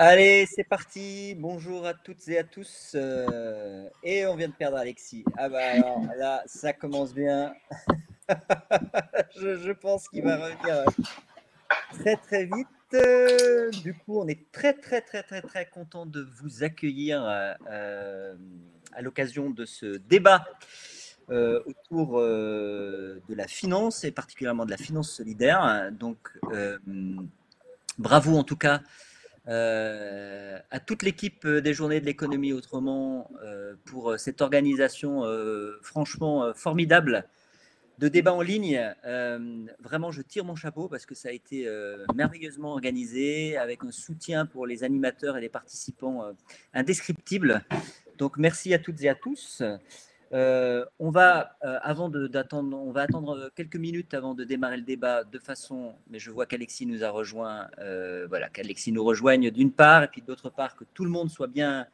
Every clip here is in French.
Allez, c'est parti. Bonjour à toutes et à tous. Et on vient de perdre Alexis. Ah bah alors là, ça commence bien. Je pense qu'il va revenir très très vite. Du coup, on est très très très très très content de vous accueillir à l'occasion de ce débat autour de la finance et particulièrement de la finance solidaire. Donc, bravo en tout cas à toute l'équipe des Journées de l'économie autrement pour cette organisation franchement formidable de débat en ligne. Vraiment, je tire mon chapeau parce que ça a été merveilleusement organisé avec un soutien pour les animateurs et les participants indescriptible. Donc, merci à toutes et à tous. On va attendre quelques minutes avant de démarrer le débat de façon, mais je vois qu'Alexis nous a rejoint, voilà, qu'Alexis nous rejoigne d'une part, et puis d'autre part que tout le monde soit bien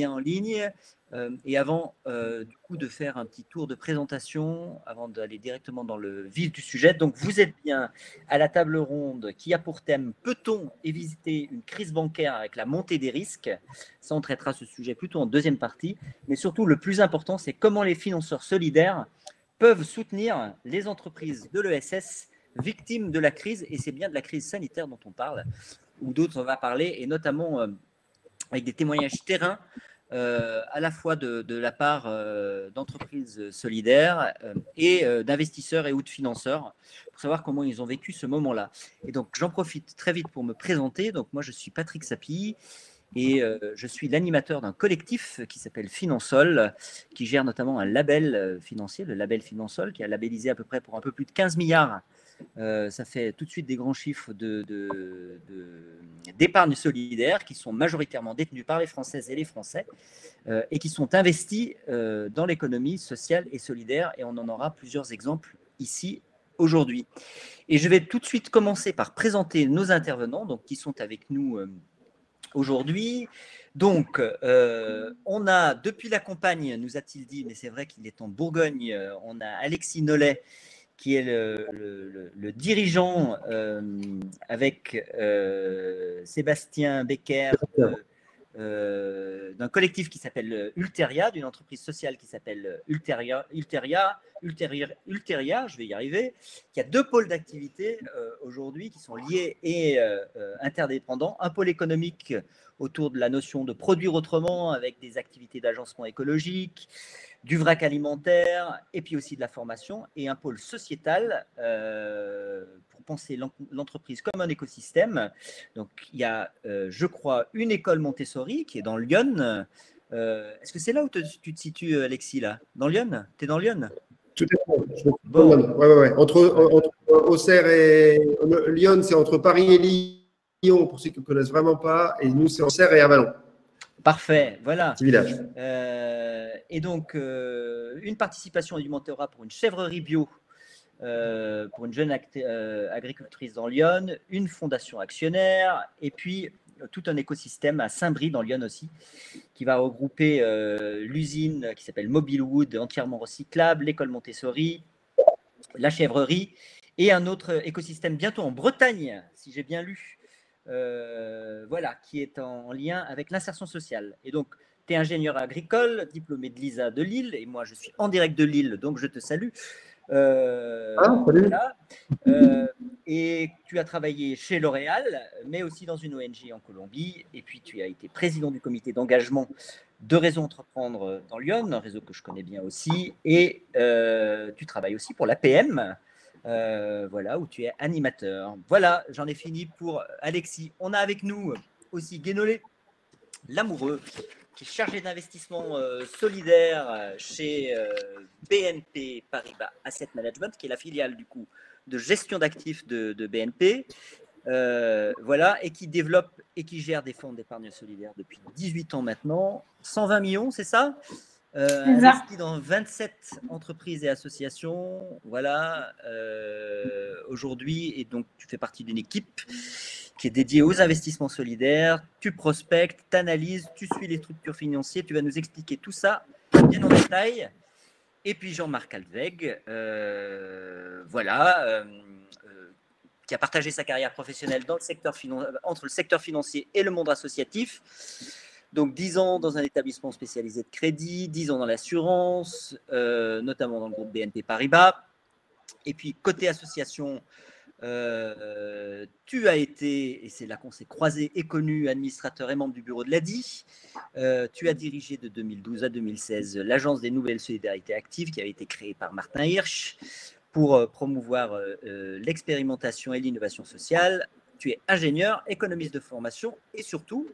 en ligne. Et avant du coup de faire un petit tour de présentation, avant d'aller directement dans le vif du sujet, donc vous êtes bien à la table ronde qui a pour thème peut-on éviter une crise bancaire avec la montée des risques. Ça, on traitera ce sujet plutôt en deuxième partie. Mais surtout, le plus important, c'est comment les financeurs solidaires peuvent soutenir les entreprises de l'ESS victimes de la crise. Et c'est bien de la crise sanitaire dont on parle, ou d'autres on va parler, et notamment avec des témoignages terrain, à la fois de la part d'entreprises solidaires et d'investisseurs et ou de financeurs, pour savoir comment ils ont vécu ce moment-là. Et donc, j'en profite très vite pour me présenter. Donc, moi, je suis Patrick Sapie. Et je suis l'animateur d'un collectif qui s'appelle Finansol, qui gère notamment un label financier, le label Finansol, qui a labellisé à peu près pour un peu plus de 15 milliards. Ça fait tout de suite des grands chiffres d'épargne solidaire qui sont majoritairement détenus par les Françaises et les Français et qui sont investis dans l'économie sociale et solidaire. Et on en aura plusieurs exemples ici aujourd'hui. Et je vais tout de suite commencer par présenter nos intervenants, donc qui sont avec nous aujourd'hui. Donc, on a, depuis la campagne, nous a-t-il dit, mais c'est vrai qu'il est en Bourgogne, on a Alexis Nollet, qui est le dirigeant avec Sébastien Becker d'un collectif qui s'appelle Ulteria, d'une entreprise sociale qui s'appelle Ulteria, je vais y arriver, qui a deux pôles d'activité aujourd'hui qui sont liés et interdépendants. Un pôle économique autour de la notion de produire autrement avec des activités d'agencement écologique, du vrac alimentaire et puis aussi de la formation, et un pôle sociétal pour penser l'entreprise comme un écosystème. Donc il y a, je crois, une école Montessori qui est dans Lyon. Est-ce que c'est là où tu te situes, Alexis, là? Dans Lyon? Tu es dans Lyon? Tout à fait. Bon. Ouais. Entre Auxerre et Lyon, c'est entre Paris et Lyon, pour ceux qui ne connaissent vraiment pas. Et nous, c'est Auxerre et Avalon. Parfait, voilà. Petit village. Et donc, une participation du Mentorat pour une chèvrerie bio, pour une jeune agricultrice dans Lyon, une fondation actionnaire, et puis tout un écosystème à Saint-Brie, dans Lyon aussi, qui va regrouper l'usine qui s'appelle Mobilewood, entièrement recyclable, l'école Montessori, la chèvrerie, et un autre écosystème bientôt en Bretagne, si j'ai bien lu, voilà, qui est en lien avec l'insertion sociale. Et donc, tu es ingénieur agricole, diplômé de l'ISA de Lille, et moi je suis en direct de Lille, donc je te salue. Salut. Voilà. Et tu as travaillé chez L'Oréal, mais aussi dans une ONG en Colombie, et puis tu as été président du comité d'engagement de Réseau Entreprendre dans Lyon, un réseau que je connais bien aussi, et tu travailles aussi pour l'APM, voilà, où tu es animateur. Voilà, j'en ai fini pour Alexis. On a avec nous aussi Guénolé, l'amoureux, qui est chargé d'investissement solidaire chez BNP Paribas Asset Management, qui est la filiale du coup de gestion d'actifs de BNP. Voilà, et qui développe et qui gère des fonds d'épargne solidaire depuis 18 ans maintenant. 120 millions, c'est ça? Investi dans 27 entreprises et associations, voilà, aujourd'hui, et donc tu fais partie d'une équipe qui est dédiée aux investissements solidaires, tu prospectes, tu analyses, tu suis les structures financières, tu vas nous expliquer tout ça bien en détail. Et puis Jean-Marc Alveg, voilà, qui a partagé sa carrière professionnelle dans le secteur entre le secteur financier et le monde associatif. Donc 10 ans dans un établissement spécialisé de crédit, 10 ans dans l'assurance, notamment dans le groupe BNP Paribas. Et puis côté association, tu as été, et c'est là qu'on s'est croisés et connus, administrateur et membre du bureau de l'ADI. Tu as dirigé de 2012 à 2016 l'Agence des nouvelles solidarités actives qui avait été créée par Martin Hirsch pour promouvoir l'expérimentation et l'innovation sociale. Tu es ingénieur, économiste de formation et surtout,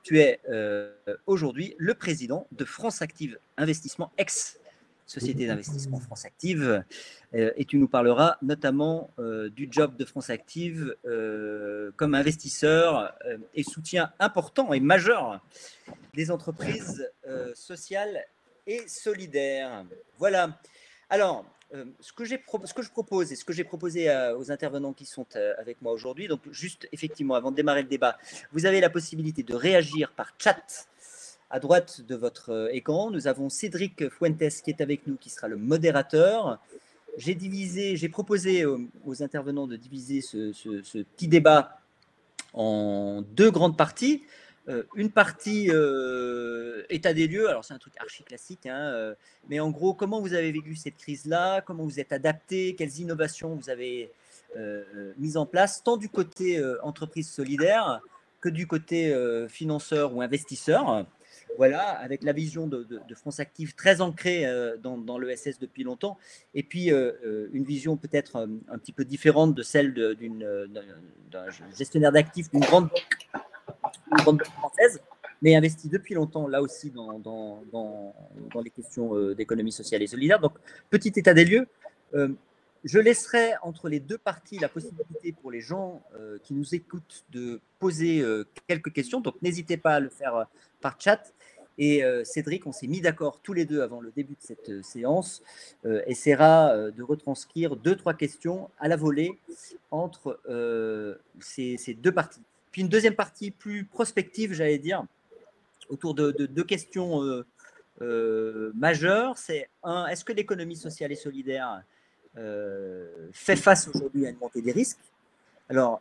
tu es aujourd'hui le président de France Active Investissement, ex-société d'investissement France Active. Et tu nous parleras notamment du job de France Active comme investisseur et soutien important et majeur des entreprises sociales et solidaires. Voilà. Alors, ce que je propose et ce que j'ai proposé aux intervenants qui sont avec moi aujourd'hui, donc juste effectivement avant de démarrer le débat, vous avez la possibilité de réagir par chat à droite de votre écran. Nous avons Cédric Fuentes qui est avec nous, qui sera le modérateur. J'ai proposé aux intervenants de diviser ce petit débat en deux grandes parties. Une partie état des lieux, alors c'est un truc archi classique, hein, mais en gros, comment vous avez vécu cette crise-là, comment vous êtes adapté, quelles innovations vous avez mises en place, tant du côté entreprise solidaire que du côté financeur ou investisseur. Voilà, avec la vision de France Active très ancrée dans l'ESS depuis longtemps, et puis une vision peut-être un petit peu différente de celle d'un gestionnaire d'actifs d'une grande banque française, mais investi depuis longtemps, là aussi, dans les questions d'économie sociale et solidaire. Donc, petit état des lieux. Je laisserai entre les deux parties la possibilité pour les gens qui nous écoutent de poser quelques questions. Donc, n'hésitez pas à le faire par chat. Et Cédric, on s'est mis d'accord tous les deux avant le début de cette séance, essaiera de retranscrire 2-3 questions à la volée entre ces deux parties. Puis une deuxième partie plus prospective, j'allais dire, autour de 2 questions majeures. C'est est-ce que l'économie sociale et solidaire fait face aujourd'hui à une montée des risques? Alors,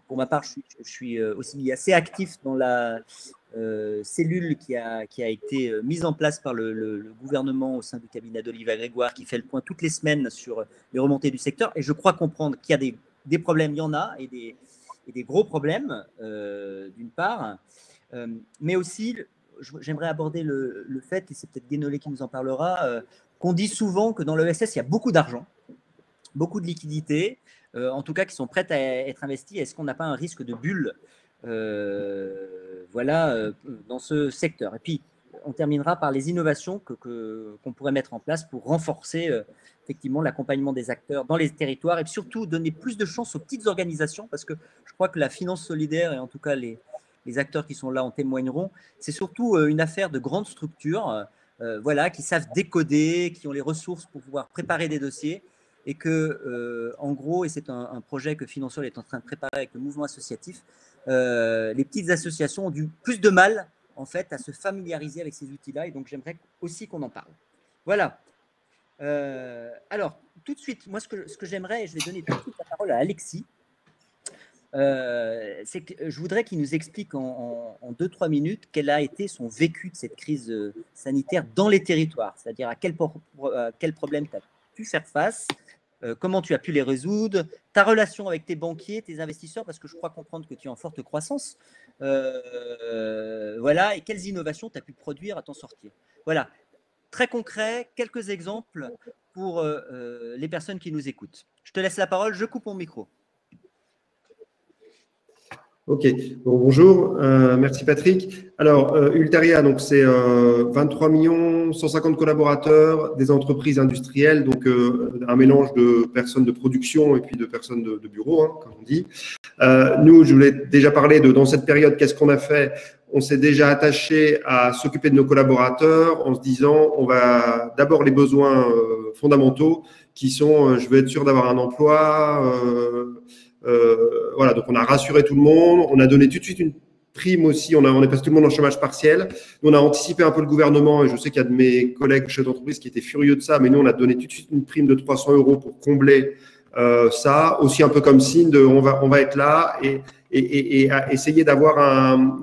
pour ma part, je suis aussi assez actif dans la cellule qui a été mise en place par le gouvernement au sein du cabinet d'Olivier Grégoire, qui fait le point toutes les semaines sur les remontées du secteur. Et je crois comprendre qu'il y a des problèmes, il y en a, et des gros problèmes, d'une part. Mais aussi, j'aimerais aborder le fait, et c'est peut-être Guénolé qui nous en parlera, qu'on dit souvent que dans l'ESS, il y a beaucoup d'argent, beaucoup de liquidités, en tout cas qui sont prêtes à être investies. Est-ce qu'on n'a pas un risque de bulle dans ce secteur? Et puis, on terminera par les innovations qu'on pourrait mettre en place pour renforcer effectivement l'accompagnement des acteurs dans les territoires et surtout donner plus de chance aux petites organisations, parce que je crois que la finance solidaire, et en tout cas les acteurs qui sont là en témoigneront, c'est surtout une affaire de grandes structures qui savent décoder, qui ont les ressources pour pouvoir préparer des dossiers, et que, en gros, et c'est un projet que Finansol est en train de préparer avec le mouvement associatif, les petites associations ont plus de mal, en fait, à se familiariser avec ces outils-là, et donc j'aimerais aussi qu'on en parle. Voilà. Alors, tout de suite, moi, ce que j'aimerais, et je vais donner tout de suite la parole à Alexis, c'est que je voudrais qu'il nous explique en 2-3 minutes quel a été son vécu de cette crise sanitaire dans les territoires, c'est-à-dire à quel problème tu as pu faire face, comment tu as pu les résoudre, ta relation avec tes banquiers, tes investisseurs, parce que je crois comprendre que tu es en forte croissance, et quelles innovations tu as pu produire à t'en sortir. Voilà, très concret, quelques exemples pour les personnes qui nous écoutent. Je te laisse la parole, je coupe mon micro. Ok, bon, bonjour, merci Patrick. Alors, Ulteria, donc c'est 23 millions, 150 collaborateurs, des entreprises industrielles, donc un mélange de personnes de production et puis de personnes de bureau, hein, comme on dit. Nous, je voulais déjà parler dans cette période, qu'est-ce qu'on a fait? On s'est déjà attaché à s'occuper de nos collaborateurs en se disant, on va d'abord les besoins fondamentaux qui sont, je veux être sûr d'avoir un emploi, donc on a rassuré tout le monde, on a donné tout de suite une prime aussi, on est passé tout le monde en chômage partiel. Nous, on a anticipé un peu le gouvernement, et je sais qu'il y a de mes collègues chefs d'entreprise qui étaient furieux de ça, mais nous, on a donné tout de suite une prime de 300 € pour combler Ça, aussi un peu comme signe de on va être là et à essayer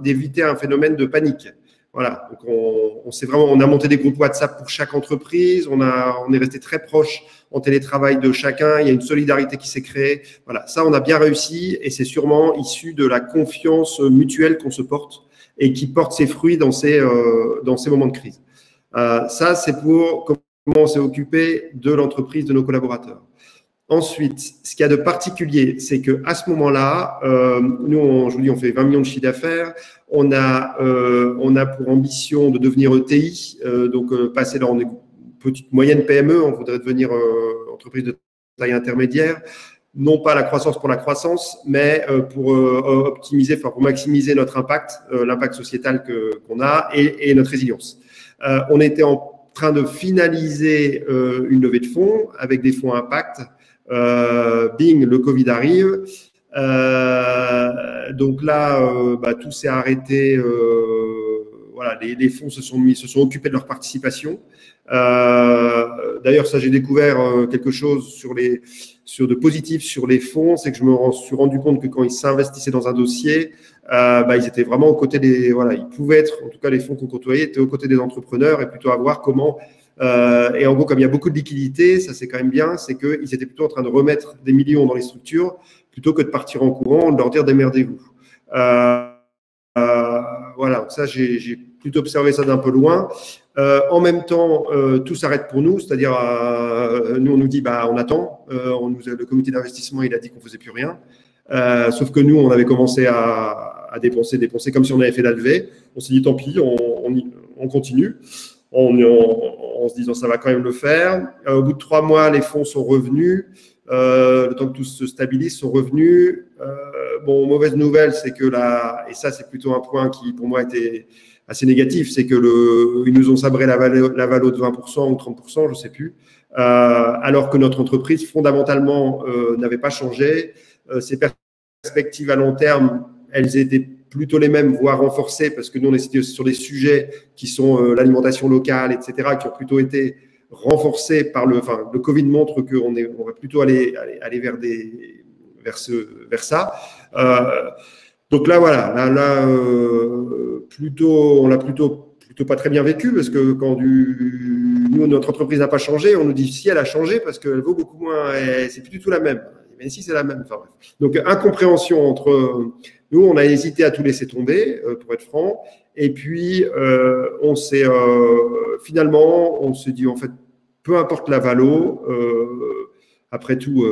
d'éviter un phénomène de panique. Voilà, donc on a monté des groupes WhatsApp pour chaque entreprise, on est resté très proche en télétravail de chacun, il y a une solidarité qui s'est créée. Voilà, ça on a bien réussi et c'est sûrement issu de la confiance mutuelle qu'on se porte et qui porte ses fruits dans ces moments de crise. Ça, c'est pour comment on s'est occupé de l'entreprise, de nos collaborateurs. Ensuite, ce qu'il y a de particulier, c'est qu'à ce moment-là, nous, je vous dis, on fait 20 millions de chiffre d'affaires. On a pour ambition de devenir ETI, donc passer dans une petite moyenne PME. On voudrait devenir entreprise de taille intermédiaire. Non pas la croissance pour la croissance, mais pour pour maximiser notre impact, l'impact sociétal qu'on a et notre résilience. On était en train de finaliser une levée de fonds avec des fonds impact. Bing, le Covid arrive. Donc là, tout s'est arrêté. Voilà, les fonds se sont occupés de leur participation. D'ailleurs, ça, j'ai découvert quelque chose de positif sur les fonds, c'est que je me suis rendu compte que quand ils s'investissaient dans un dossier, ils étaient vraiment aux côtés ils pouvaient être, en tout cas les fonds qu'on côtoyait, étaient aux côtés des entrepreneurs et plutôt à voir comment. Et en gros, comme il y a beaucoup de liquidités, ça c'est quand même bien, c'est qu'ils étaient plutôt en train de remettre des millions dans les structures plutôt que de partir en courant, de leur dire démerdez-vous. Voilà, ça j'ai plutôt observé ça d'un peu loin. En même temps, tout s'arrête pour nous, c'est-à-dire nous on nous dit on attend. Le comité d'investissement il a dit qu'on faisait plus rien. Sauf que nous on avait commencé à dépenser comme si on avait fait la levée. On s'est dit tant pis, on continue. En se disant ça va quand même le faire. Au bout de 3 mois, les fonds sont revenus. Le temps que tout se stabilise, sont revenus. Mauvaise nouvelle, c'est que et ça c'est plutôt un point qui pour moi était assez négatif, c'est que ils nous ont sabré la valo de 20% ou 30%, je ne sais plus, alors que notre entreprise fondamentalement n'avait pas changé. Ses perspectives à long terme, elles étaient plutôt les mêmes, voire renforcées, parce que nous, on est sur des sujets qui sont l'alimentation locale, etc., qui ont plutôt été renforcés par le Covid montre qu'on va plutôt aller vers ça. Donc là, voilà, on l'a plutôt pas très bien vécu, parce que quand nous, notre entreprise n'a pas changé, on nous dit si elle a changé, parce qu'elle vaut beaucoup moins, et c'est plus du tout la même. Mais si c'est la même. Enfin, bref. Donc, incompréhension entre nous, on a hésité à tout laisser tomber, pour être franc. Et puis, finalement, on s'est dit, en fait, peu importe la valo, après tout,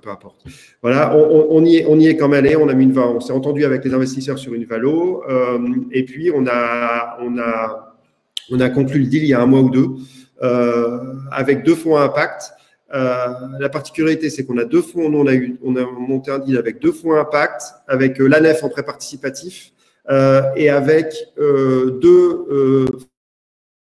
peu importe. Voilà, on y est quand même allé. On s'est entendu avec les investisseurs sur une valo. Et puis, on a conclu le deal il y a 1 mois ou 2 avec 2 fonds à impact. La particularité, c'est qu'on a 2 fonds. Nous, on a monté un deal avec 2 fonds impact, avec l'ANEF en prêt participatif et avec 2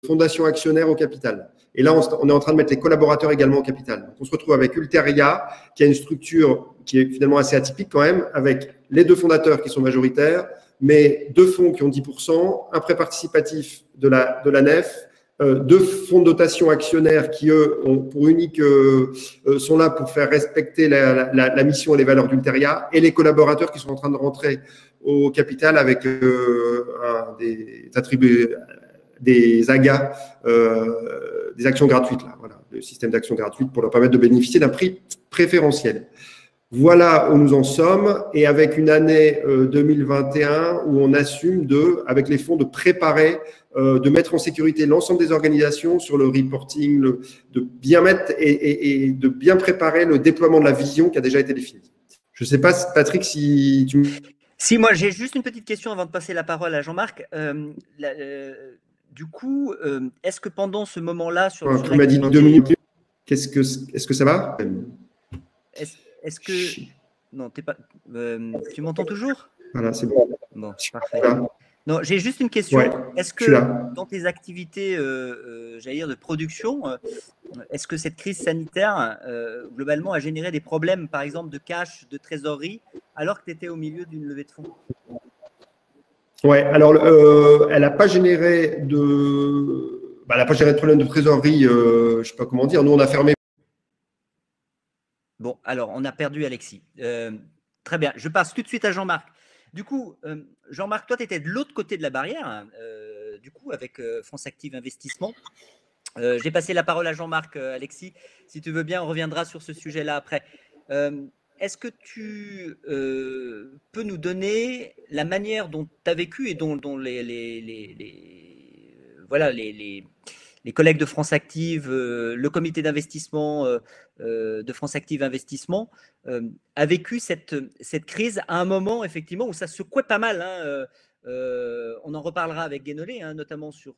fondations actionnaires au capital. Et là, on est en train de mettre les collaborateurs également au capital. Donc, on se retrouve avec Ulteria, qui a une structure qui est finalement assez atypique quand même, avec les 2 fondateurs qui sont majoritaires, mais 2 fonds qui ont 10%, un prêt participatif de l'ANEF, 2 fonds de dotation actionnaires qui, eux, sont là pour faire respecter la mission et les valeurs d'Ulteria, et les collaborateurs qui sont en train de rentrer au capital avec des AGA, des actions gratuites, là, voilà, le système d'actions gratuites pour leur permettre de bénéficier d'un prix préférentiel. Voilà où nous en sommes, et avec une année 2021 où on assume avec les fonds, de préparer, de mettre en sécurité l'ensemble des organisations sur le reporting, de bien mettre et de bien préparer le déploiement de la vision qui a déjà été définie. Je ne sais pas, Patrick, si tu… Si, moi j'ai juste une petite question avant de passer la parole à Jean-Marc. Du coup, est-ce que pendant ce moment-là… Tu m'as dit 2 minutes. Est-ce que ça va? Est-ce que… Non, t'es pas… tu m'entends toujours? Voilà, c'est bon. Bon, parfait. Voilà. Non, j'ai juste une question. Ouais, est-ce que dans tes activités, j'allais dire, de production, est-ce que cette crise sanitaire, globalement, a généré des problèmes, par exemple, de cash, de trésorerie, alors que tu étais au milieu d'une levée de fonds? Ouais, alors elle n'a pas généré de problème de trésorerie, je ne sais pas comment dire. Nous, on a fermé Bon, alors, on a perdu Alexis. Très bien. Je passe tout de suite à Jean-Marc. Du coup, Jean-Marc, toi, tu étais de l'autre côté de la barrière, hein, du coup, avec France Active Investissement. J'ai passé la parole à Jean-Marc. Alexis, si tu veux bien, on reviendra sur ce sujet-là après. Est-ce que tu peux nous donner la manière dont tu as vécu et dont voilà, les collègues de France Active, le comité d'investissement de France Active Investissement a vécu cette crise à un moment, effectivement, où ça secouait pas mal, hein, on en reparlera avec Guénolé, hein, notamment sur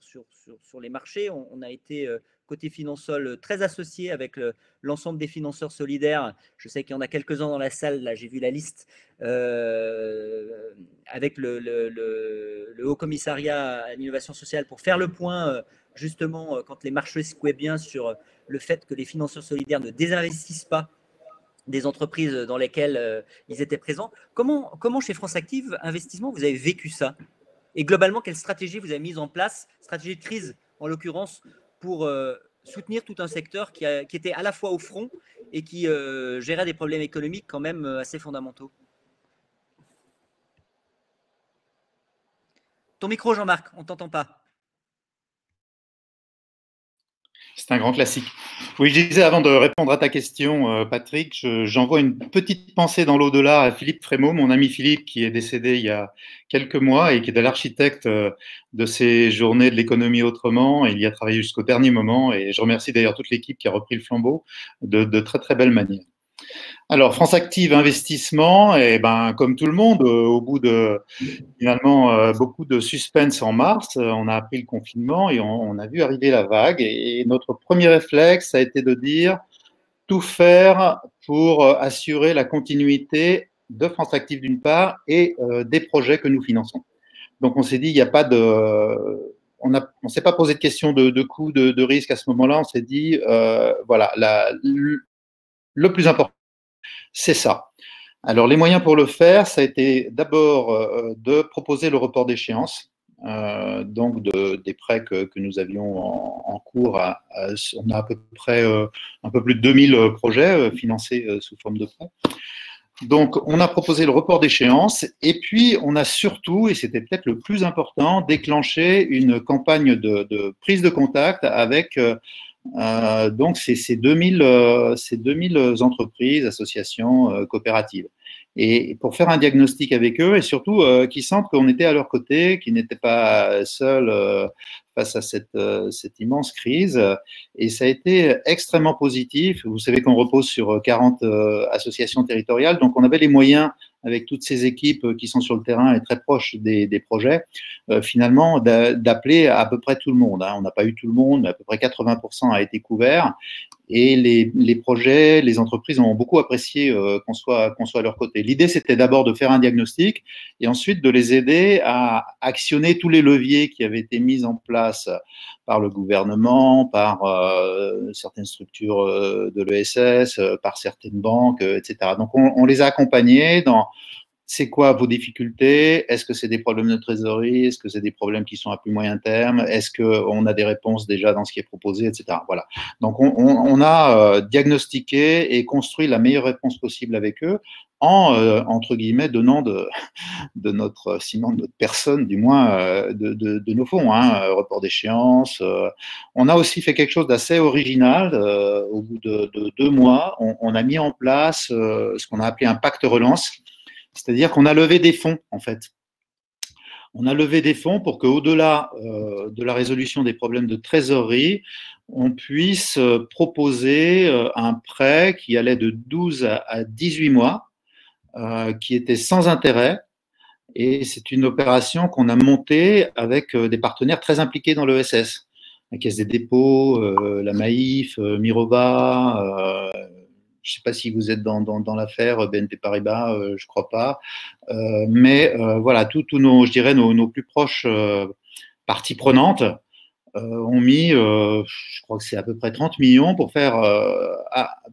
les marchés. On a été côté Finansol très associé avec l'ensemble des financeurs solidaires. Je sais qu'il y en a quelques-uns dans la salle, là j'ai vu la liste, avec le Haut Commissariat à l'innovation sociale pour faire le point justement quand les marchés secouaient bien sur le fait que les financeurs solidaires ne désinvestissent pas des entreprises dans lesquelles ils étaient présents. Comment chez France Active Investissement vous avez vécu ça? Et globalement, quelle stratégie vous avez mise en place, stratégie de crise en l'occurrence, pour soutenir tout un secteur qui était à la fois au front et qui gérait des problèmes économiques quand même assez fondamentaux? Ton micro, Jean-Marc, on ne t'entend pas. C'est un grand classique. Oui, je disais avant de répondre à ta question, Patrick, j'envoie une petite pensée dans l'au-delà à Philippe Frémaux, mon ami Philippe, qui est décédé il y a quelques mois et qui est l'architecte de ces journées de l'économie autrement. Et il y a travaillé jusqu'au dernier moment. Et je remercie d'ailleurs toute l'équipe qui a repris le flambeau de très, très belle manière. Alors, France Active Investissement, et ben, comme tout le monde, au bout de finalement beaucoup de suspense en mars, on a appris le confinement et on a vu arriver la vague. Et notre premier réflexe a été de dire tout faire pour assurer la continuité de France Active d'une part et des projets que nous finançons. Donc, on s'est dit, il n'y a pas de. On ne s'est pas posé de question de coût, de risque à ce moment-là. On s'est dit, voilà, le plus important, c'est ça. Alors, les moyens pour le faire, ça a été d'abord de proposer le report d'échéance, donc des prêts que nous avions en cours. On a à peu près un peu plus de 2000 projets financés sous forme de prêts. Donc, on a proposé le report d'échéance et puis on a surtout, et c'était peut-être le plus important, déclenché une campagne de prise de contact avec donc ces 2000 entreprises, associations, coopératives. Et pour faire un diagnostic avec eux et surtout qu'ils sentent qu'on était à leur côté, qu'ils n'étaient pas seuls face à cette immense crise. Et ça a été extrêmement positif. Vous savez qu'on repose sur 40 associations territoriales, donc on avait les moyens, avec toutes ces équipes qui sont sur le terrain et très proches des projets, finalement d'appeler à peu près tout le monde. Hein. On n'a pas eu tout le monde, mais à peu près 80% a été couvert. Et les projets, les entreprises ont beaucoup apprécié qu'on soit à leur côté. L'idée, c'était d'abord de faire un diagnostic et ensuite de les aider à actionner tous les leviers qui avaient été mis en place par le gouvernement, par certaines structures de l'ESS, par certaines banques, etc. Donc, on les a accompagnés dans c'est quoi vos difficultés? Est-ce que c'est des problèmes de trésorerie? Est-ce que c'est des problèmes qui sont à plus moyen terme? Est-ce qu'on a des réponses déjà dans ce qui est proposé, etc. Voilà. Donc, on a diagnostiqué et construit la meilleure réponse possible avec eux en, entre guillemets, donnant sinon de notre personne, du moins de nos fonds, hein, report d'échéance. On a aussi fait quelque chose d'assez original. Au bout de 2 mois, on a mis en place ce qu'on a appelé un pacte relance. C'est-à-dire qu'on a levé des fonds, en fait. On a levé des fonds pour qu'au-delà de la résolution des problèmes de trésorerie, on puisse proposer un prêt qui allait de 12 à 18 mois, qui était sans intérêt. Et c'est une opération qu'on a montée avec des partenaires très impliqués dans l'ESS. La Caisse des dépôts, la Maïf, Mirova, je ne sais pas si vous êtes dans l'affaire BNP Paribas, je ne crois pas. Mais voilà, tous nos, je dirais, nos plus proches parties prenantes ont mis, je crois que c'est à peu près 30 millions pour faire,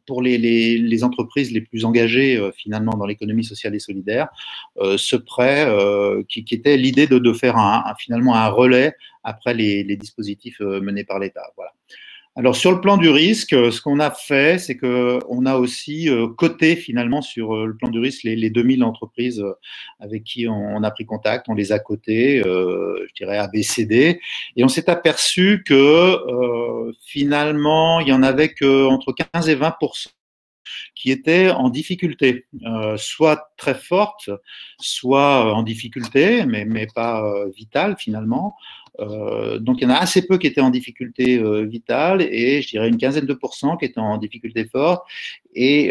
pour les entreprises les plus engagées finalement dans l'économie sociale et solidaire, ce prêt qui était l'idée de faire finalement un relais après les dispositifs menés par l'État. Voilà. Alors, sur le plan du risque, ce qu'on a fait, c'est qu'on a aussi coté finalement sur le plan du risque les 2000 entreprises avec qui on a pris contact, on les a cotées, je dirais A, B, C, D, et on s'est aperçu que finalement, il y en avait qu'entre 15 et 20% qui étaient en difficulté, soit très forte, soit en difficulté, mais pas vitale finalement. Donc, il y en a assez peu qui étaient en difficulté vitale et je dirais une quinzaine de pourcents qui étaient en difficulté forte. Et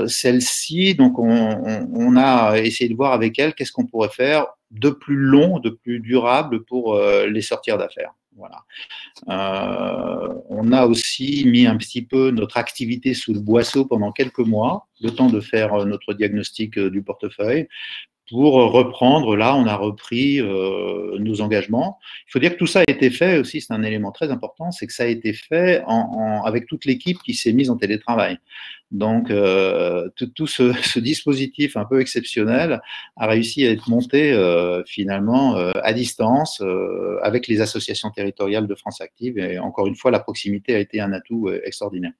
celles-ci, donc, on a essayé de voir avec elles qu'est-ce qu'on pourrait faire de plus long, de plus durable pour les sortir d'affaires. Voilà. On a aussi mis un petit peu notre activité sous le boisseau pendant quelques mois, le temps de faire notre diagnostic du portefeuille. Pour reprendre, là, on a repris nos engagements. Il faut dire que tout ça a été fait aussi, c'est un élément très important, c'est que ça a été fait avec toute l'équipe qui s'est mise en télétravail. Donc, tout ce dispositif un peu exceptionnel a réussi à être monté finalement à distance avec les associations territoriales de France Active. Et encore une fois, la proximité a été un atout extraordinaire.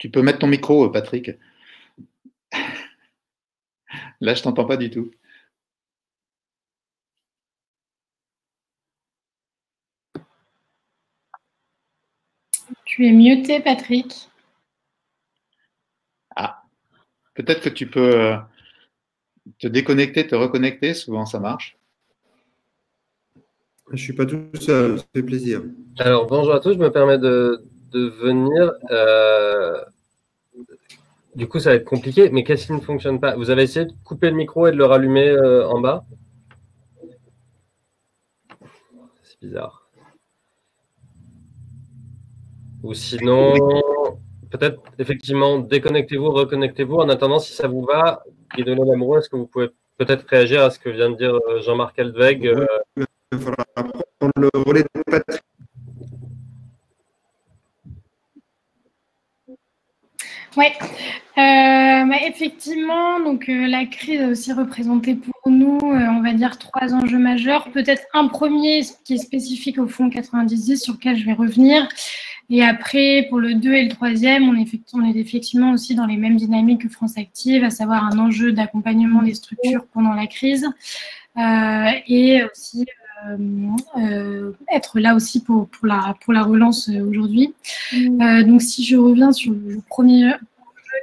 Tu peux mettre ton micro, Patrick. Là, je t'entends pas du tout. Tu es muté, Patrick. Ah, peut-être que tu peux te déconnecter, te reconnecter. Souvent, ça marche. Je ne suis pas tout seul, ça fait plaisir. Alors, bonjour à tous, je me permets de venir. Du coup, ça va être compliqué, mais qu'est-ce qui ne fonctionne pas? Vous avez essayé de couper le micro et de le rallumer en bas? C'est bizarre. Ou sinon, peut-être effectivement, déconnectez-vous, reconnectez-vous. En attendant, si ça vous va, Guidoline Lamoureux, est-ce que vous pouvez peut-être réagir à ce que vient de dire Jean-Marc Eldweg? Il faudra prendre le relais de Patrick. Oui, effectivement, donc la crise a aussi représenté pour nous, on va dire, 3 enjeux majeurs. Peut-être un premier qui est spécifique au fonds 90-10 sur lequel je vais revenir. Et après, pour le 2 et le 3e, on est effectivement aussi dans les mêmes dynamiques que France Active, à savoir un enjeu d'accompagnement des structures pendant la crise et aussi être là aussi pour la relance aujourd'hui. Donc, si je reviens sur le premier enjeu,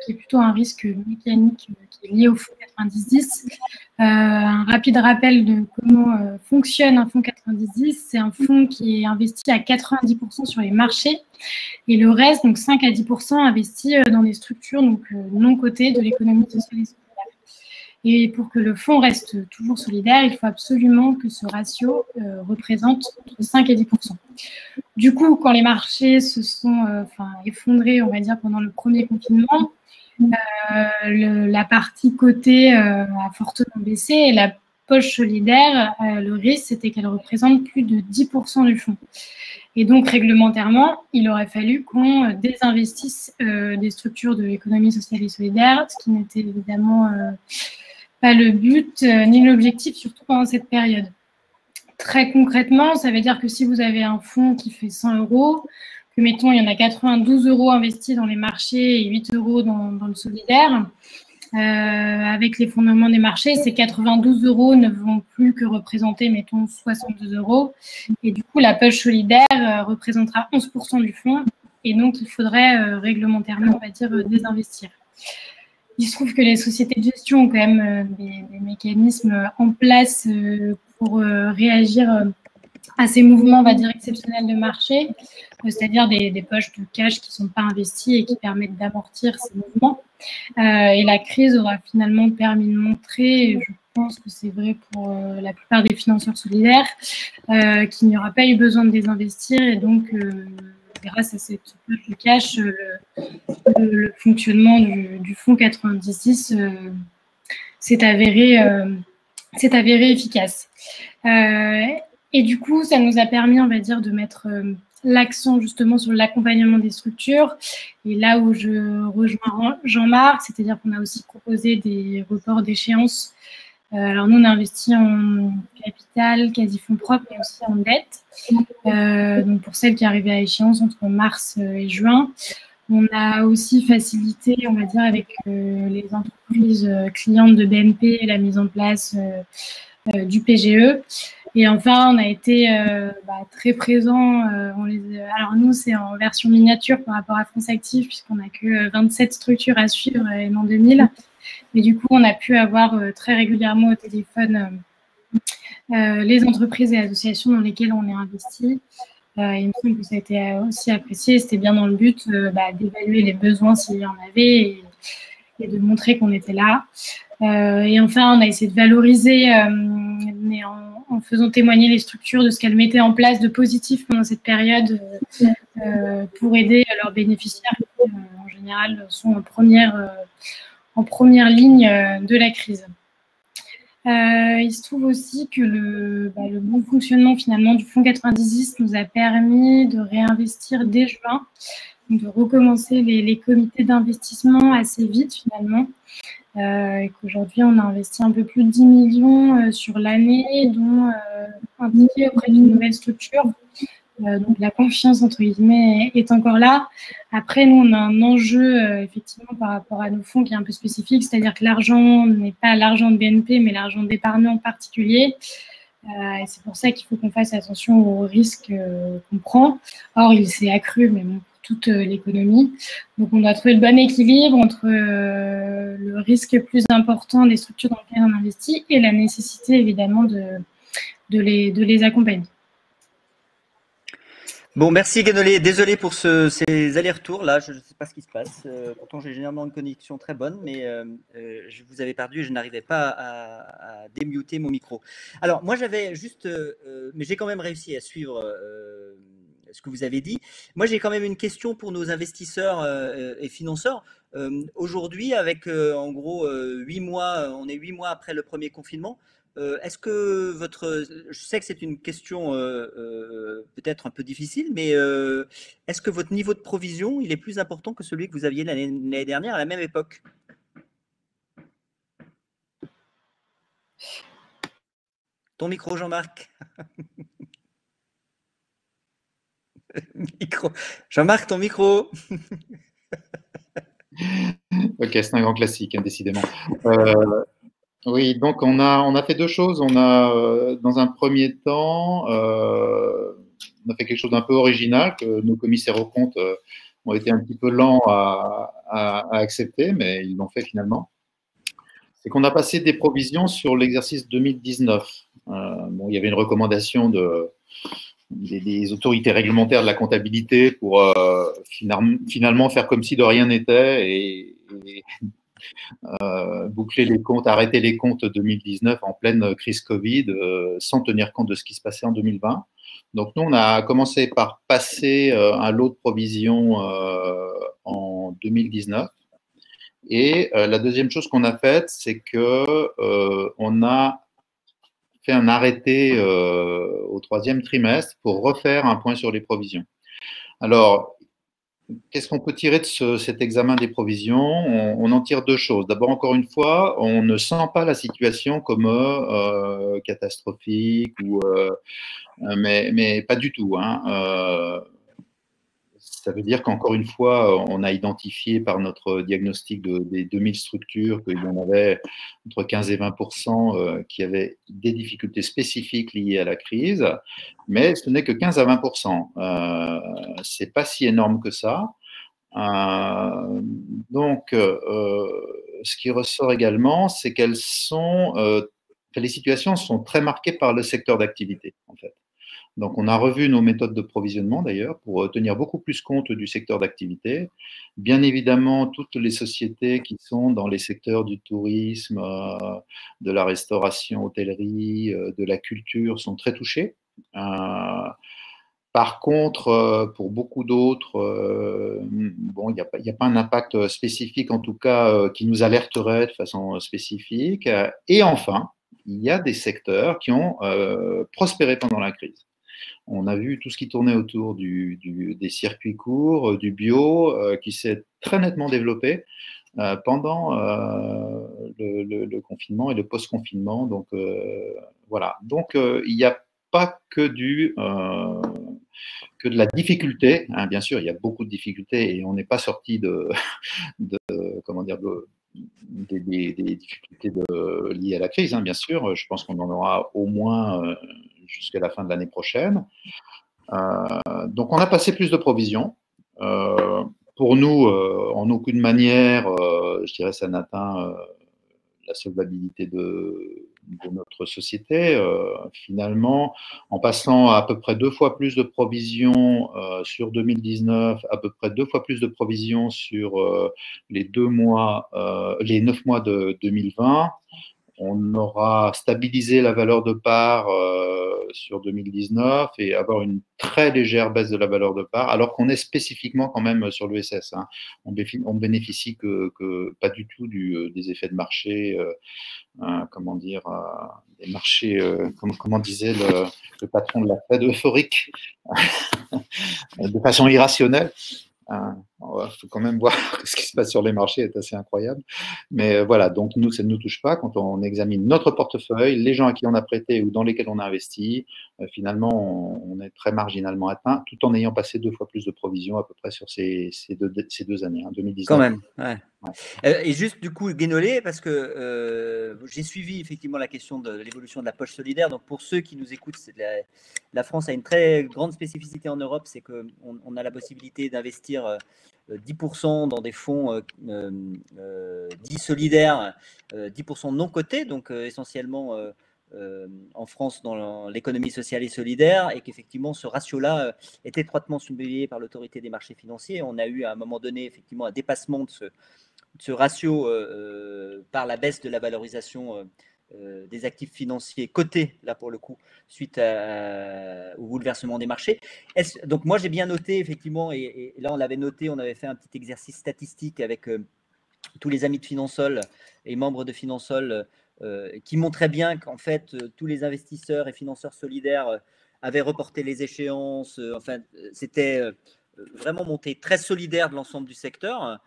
qui est plutôt un risque mécanique qui est lié au fonds 90-10, un rapide rappel de comment fonctionne un fonds 90-10. C'est un fonds qui est investi à 90% sur les marchés et le reste, donc 5 à 10%, investi dans des structures donc, non cotées de l'économie sociale et solidaire. Et pour que le fonds reste toujours solidaire, il faut absolument que ce ratio représente entre 5 et 10%. Du coup, quand les marchés se sont effondrés, on va dire, pendant le premier confinement, la partie cotée a fortement baissé et la poche solidaire, le risque, c'était qu'elle représente plus de 10% du fonds. Et donc, réglementairement, il aurait fallu qu'on désinvestisse des structures de l'économie sociale et solidaire, ce qui n'était évidemment pas le but ni l'objectif, surtout pendant cette période. Très concrètement, ça veut dire que si vous avez un fonds qui fait 100 €, que mettons, il y en a 92 € investis dans les marchés et 8 € dans le solidaire, avec l'effondrement des marchés, ces 92 € ne vont plus que représenter, mettons, 62 €. Et du coup, la poche solidaire représentera 11% du fonds. Et donc, il faudrait réglementairement, on va dire, désinvestir. Il se trouve que les sociétés de gestion ont quand même des mécanismes en place pour réagir à ces mouvements, on va dire, exceptionnels de marché, c'est-à-dire des poches de cash qui ne sont pas investies et qui permettent d'amortir ces mouvements. Et la crise aura finalement permis de montrer, et je pense que c'est vrai pour la plupart des financeurs solidaires, qu'il n'y aura pas eu besoin de désinvestir et donc grâce à cette poche de cash, le fonctionnement du fonds 90-10 s'est avéré efficace. Et du coup, ça nous a permis, on va dire, de mettre l'accent justement sur l'accompagnement des structures. Et là où je rejoins Jean-Marc, c'est-à-dire qu'on a aussi proposé des reports d'échéance Alors nous, on a investi en capital, quasi fonds propres et aussi en dette. Donc pour celles qui arrivaient à échéance entre mars et juin. On a aussi facilité, on va dire, avec les entreprises clientes de BNP la mise en place du PGE. Et enfin, on a été très présents. Alors nous, c'est en version miniature par rapport à France Active, puisqu'on n'a que 27 structures à suivre et non 2000. Mais du coup, on a pu avoir très régulièrement au téléphone les entreprises et associations dans lesquelles on est investi. Il me semble que ça a été aussi apprécié. C'était bien dans le but d'évaluer les besoins s'il y en avait et de montrer qu'on était là. Et enfin, on a essayé de valoriser, mais en faisant témoigner les structures de ce qu'elles mettaient en place de positif pendant cette période pour aider leurs bénéficiaires qui, en général, sont en première ligne de la crise. Il se trouve aussi que le bon fonctionnement finalement du fonds 90 nous a permis de réinvestir dès juin, donc de recommencer les comités d'investissement assez vite finalement, et qu'aujourd'hui on a investi un peu plus de 10 millions sur l'année, dont indiqué auprès d'une nouvelle structure. Donc la confiance entre guillemets est encore là. Après, nous, on a un enjeu effectivement par rapport à nos fonds qui est un peu spécifique, c'est-à-dire que l'argent n'est pas l'argent de BNP, mais l'argent d'épargnants en particulier. Et c'est pour ça qu'il faut qu'on fasse attention aux risques qu'on prend. Or, il s'est accru, mais bon, pour toute l'économie. Donc, on doit trouver le bon équilibre entre le risque plus important des structures dans lesquelles on investit et la nécessité, évidemment, de les accompagner. Bon, merci Guénolé. Désolé pour ces allers-retours. Là, je ne sais pas ce qui se passe. Pourtant, j'ai généralement une connexion très bonne, mais je vous avais perdu et je n'arrivais pas à démuter mon micro. Alors, moi, j'avais juste... mais j'ai quand même réussi à suivre ce que vous avez dit. Moi, j'ai quand même une question pour nos investisseurs et financeurs. Aujourd'hui, avec en gros 8 mois, on est 8 mois après le premier confinement. Est-ce que je sais que c'est une question peut-être un peu difficile, mais est-ce que votre niveau de provision, il est plus important que celui que vous aviez l'année dernière à la même époque? Ton micro, Jean-Marc. Jean-Marc, ton micro. Ok, c'est un grand classique, hein, décidément. Oui, donc on a fait deux choses. On a, dans un premier temps, on a fait quelque chose d'un peu original que nos commissaires aux comptes ont été un petit peu lents à accepter, mais ils l'ont fait finalement. C'est qu'on a passé des provisions sur l'exercice 2019. Bon, il y avait une recommandation des autorités réglementaires de la comptabilité pour finalement faire comme si de rien n'était et boucler les comptes, arrêter les comptes 2019 en pleine crise Covid sans tenir compte de ce qui se passait en 2020. Donc nous, on a commencé par passer un lot de provisions en 2019. Et la deuxième chose qu'on a faite, c'est que on a fait un arrêté au troisième trimestre pour refaire un point sur les provisions. Alors, qu'est-ce qu'on peut tirer de cet examen des provisions? On en tire deux choses. D'abord, encore une fois, on ne sent pas la situation comme catastrophique, mais pas du tout, hein. Ça veut dire qu'encore une fois, on a identifié par notre diagnostic des 2000 structures qu'il y en avait entre 15 et 20% qui avaient des difficultés spécifiques liées à la crise, mais ce n'est que 15 à 20%. Ce n'est pas si énorme que ça. Donc, ce qui ressort également, c'est que les situations sont très marquées par le secteur d'activité, en fait. Donc, on a revu nos méthodes de provisionnement d'ailleurs pour tenir beaucoup plus compte du secteur d'activité. Bien évidemment, toutes les sociétés qui sont dans les secteurs du tourisme, de la restauration, hôtellerie, de la culture sont très touchées. Par contre, pour beaucoup d'autres, bon, il n'y a pas un impact spécifique, en tout cas, qui nous alerterait de façon spécifique. Et enfin, il y a des secteurs qui ont prospéré pendant la crise. On a vu tout ce qui tournait autour des circuits courts, du bio, qui s'est très nettement développé. pendant le confinement et le post-confinement. Donc, voilà. Donc, il n'y a pas que que de la difficulté. Hein, bien sûr, il y a beaucoup de difficultés et on n'est pas sorti comment dire, des difficultés liées à la crise, hein, bien sûr. Je pense qu'on en aura au moins jusqu'à la fin de l'année prochaine. Donc, on a passé plus de provisions. Pour nous, en aucune manière, je dirais, ça n'atteint la solvabilité de notre société. Finalement, en passant à peu près 2 fois plus de provisions sur 2019, à peu près 2 fois plus de provisions sur les 9 mois de 2020, on aura stabilisé la valeur de part sur 2019 et avoir une très légère baisse de la valeur de part, alors qu'on est spécifiquement quand même sur l'ESS. Hein. On bénéficie pas du tout des effets de marché, comment dire, des marchés, comment disait le patron de la Fed, euphorique, de façon irrationnelle. Il faut quand même voir ce qui se passe sur les marchés est assez incroyable. Mais voilà, donc nous, ça ne nous touche pas. Quand on examine notre portefeuille, les gens à qui on a prêté ou dans lesquels on a investi, finalement, on est très marginalement atteint, tout en ayant passé 2 fois plus de provisions à peu près sur ces 2 années, hein, 2019. Quand même, ouais. Ouais. Et juste du coup, Guénolé, parce que j'ai suivi effectivement la question de l'évolution de la poche solidaire. Donc pour ceux qui nous écoutent, la France a une très grande spécificité en Europe, c'est qu'on a la possibilité d'investir 10% dans des fonds dits solidaires, 10% non cotés, donc essentiellement en France dans l'économie sociale et solidaire, et qu'effectivement ce ratio-là est étroitement surveillé par l'autorité des marchés financiers. On a eu à un moment donné effectivement un dépassement de ce ratio par la baisse de la valorisation des actifs financiers cotés, là pour le coup, suite au bouleversement des marchés. Donc moi j'ai bien noté effectivement, et là on l'avait noté, on avait fait un petit exercice statistique avec tous les amis de Finansol et membres de Finansol qui montrait bien qu'en fait tous les investisseurs et financeurs solidaires avaient reporté les échéances. Enfin, c'était vraiment monté très solidaire de l'ensemble du secteur.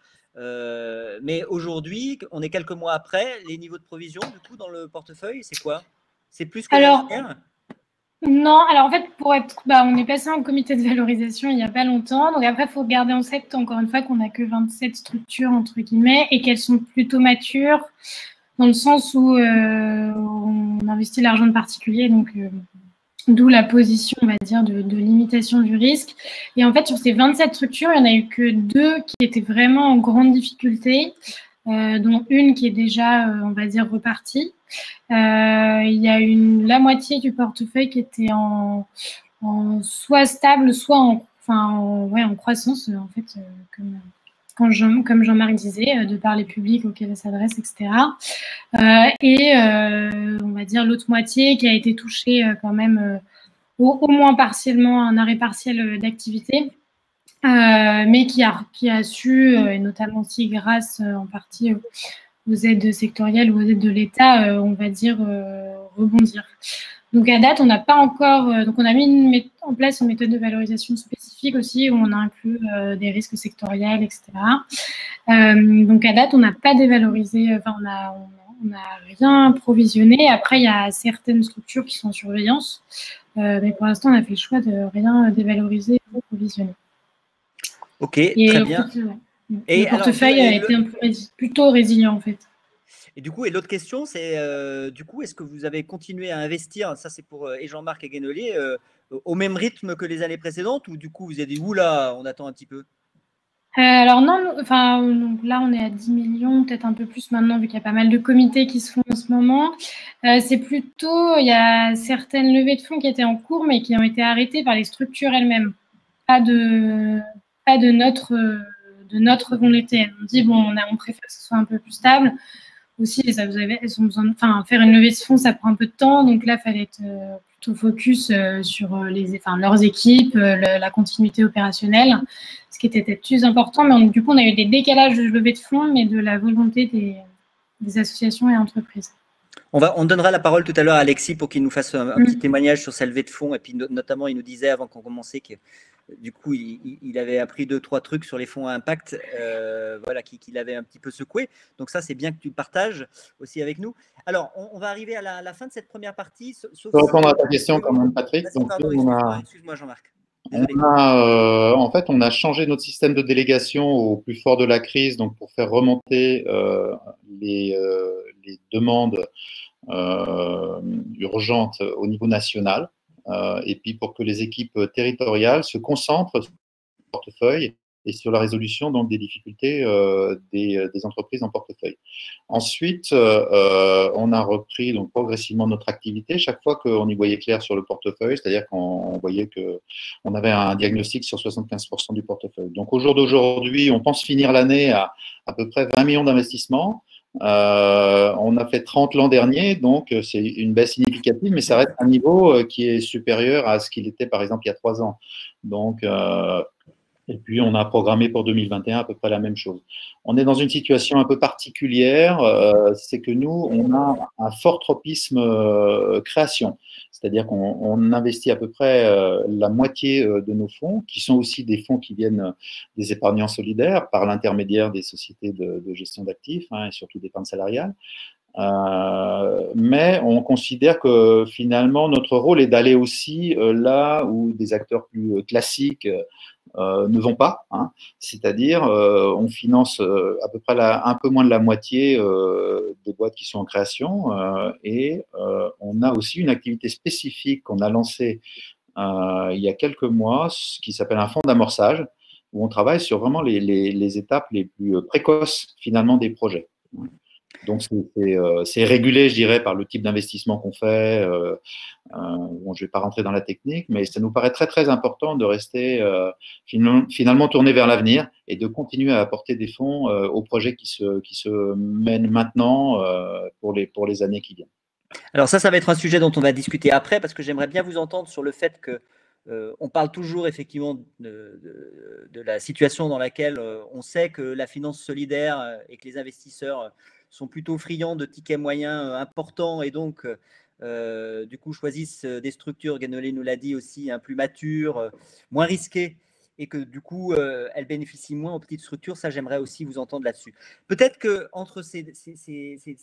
Mais aujourd'hui, on est quelques mois après, les niveaux de provision du coup dans le portefeuille, c'est quoi? C'est plus que l'année dernière? Non, alors en fait, on est passé en comité de valorisation il n'y a pas longtemps. Donc après, il faut garder en tête, encore une fois, qu'on n'a que 27 structures, entre guillemets, et qu'elles sont plutôt matures, dans le sens où on investit l'argent de particuliers, donc d'où la position, on va dire, de limitation du risque. Et en fait, sur ces 27 structures, il n'y en a eu que 2 qui étaient vraiment en grande difficulté, dont une qui est déjà, on va dire, repartie. Il y a la moitié du portefeuille qui était en soit stable, soit en croissance, en fait, comme Jean-Marc disait, de par les publics auxquels elle s'adresse, etc. On va dire l'autre moitié qui a été touchée quand même au moins partiellement, un arrêt partiel d'activité, mais qui a su, et notamment aussi grâce en partie aux aides sectorielles ou aux aides de l'État, on va dire, rebondir. Donc à date, on n'a pas encore. Donc on a mis en place une méthode de valorisation spécifique aussi où on a inclus des risques sectoriels, etc. Donc à date, on n'a pas dévalorisé. Enfin, on n'a rien provisionné. Après, il y a certaines structures qui sont en surveillance, mais pour l'instant, on a fait le choix de rien dévaloriser ou provisionner. Ok, très bien. Et le portefeuille a été plutôt résilient en fait. Et du coup, et l'autre question, c'est du coup, est-ce que vous avez continué à investir, ça c'est pour et Jean-Marc et Guénolé, au même rythme que les années précédentes, ou du coup vous avez dit oula, on attend un petit peu? Alors non, enfin donc là on est à 10 millions, peut-être un peu plus maintenant vu qu'il y a pas mal de comités qui se font en ce moment. C'est plutôt, il y a certaines levées de fonds qui étaient en cours mais qui ont été arrêtées par les structures elles-mêmes, pas de notre volonté. On dit bon, on préfère que ce soit un peu plus stable. Aussi, elles ont besoin faire une levée de fonds, ça prend un peu de temps. Donc là, il fallait être plutôt focus sur leurs équipes, la continuité opérationnelle, ce qui était peut-être plus important. Mais du coup, on a eu des décalages de levée de fonds, mais de la volonté des associations et entreprises. On donnera la parole tout à l'heure à Alexis pour qu'il nous fasse un petit témoignage sur sa levée de fonds. Et puis notamment, il nous disait avant qu'on commençait que du coup, il avait appris 2-3 trucs sur les fonds à impact, voilà, qui l'avaient un petit peu secoué. Donc ça, c'est bien que tu le partages aussi avec nous. Alors, on va arriver à la fin de cette première partie. Je peux répondre à ta question quand même, Patrick. Donc, pardon, excuse-moi, Jean-Marc. En fait, on a changé notre système de délégation au plus fort de la crise, donc pour faire remonter les demandes urgentes au niveau national, et puis pour que les équipes territoriales se concentrent sur le portefeuille et sur la résolution donc, des difficultés des entreprises en portefeuille. Ensuite, on a repris donc, progressivement notre activité chaque fois qu'on y voyait clair sur le portefeuille, c'est-à-dire qu'on voyait qu'on avait un diagnostic sur 75% du portefeuille. Donc au jour d'aujourd'hui, on pense finir l'année à peu près 20 millions d'investissements. On a fait 30 l'an dernier, donc c'est une baisse significative, mais ça reste un niveau qui est supérieur à ce qu'il était par exemple il y a 3 ans. Donc, et puis, on a programmé pour 2021 à peu près la même chose. On est dans une situation un peu particulière, c'est que nous, on a un fort tropisme création. C'est-à-dire qu'on investit à peu près la moitié de nos fonds, qui sont aussi des fonds qui viennent des épargnants solidaires par l'intermédiaire des sociétés de gestion d'actifs et surtout d'épargne salariale. Mais on considère que finalement, notre rôle est d'aller aussi là où des acteurs plus classiques ne vont pas, c'est-à-dire on finance à peu près un peu moins de la moitié des boîtes qui sont en création et on a aussi une activité spécifique qu'on a lancée il y a quelques mois qui s'appelle un fonds d'amorçage où on travaille sur vraiment les étapes les plus précoces finalement des projets. Donc, c'est régulé, je dirais, par le type d'investissement qu'on fait. Je ne vais pas rentrer dans la technique, mais ça nous paraît très, très important de rester finalement tourné vers l'avenir et de continuer à apporter des fonds aux projets qui se mènent maintenant pour les années qui viennent. Alors ça va être un sujet dont on va discuter après, parce que j'aimerais bien vous entendre sur le fait que on parle toujours effectivement de la situation dans laquelle on sait que la finance solidaire et que les investisseurs sont plutôt friands de tickets moyens importants et donc du coup choisissent des structures, Guénolé nous l'a dit aussi, plus matures, moins risquées et que du coup elles bénéficient moins aux petites structures. Ça, j'aimerais aussi vous entendre là-dessus. Peut-être qu'entre ces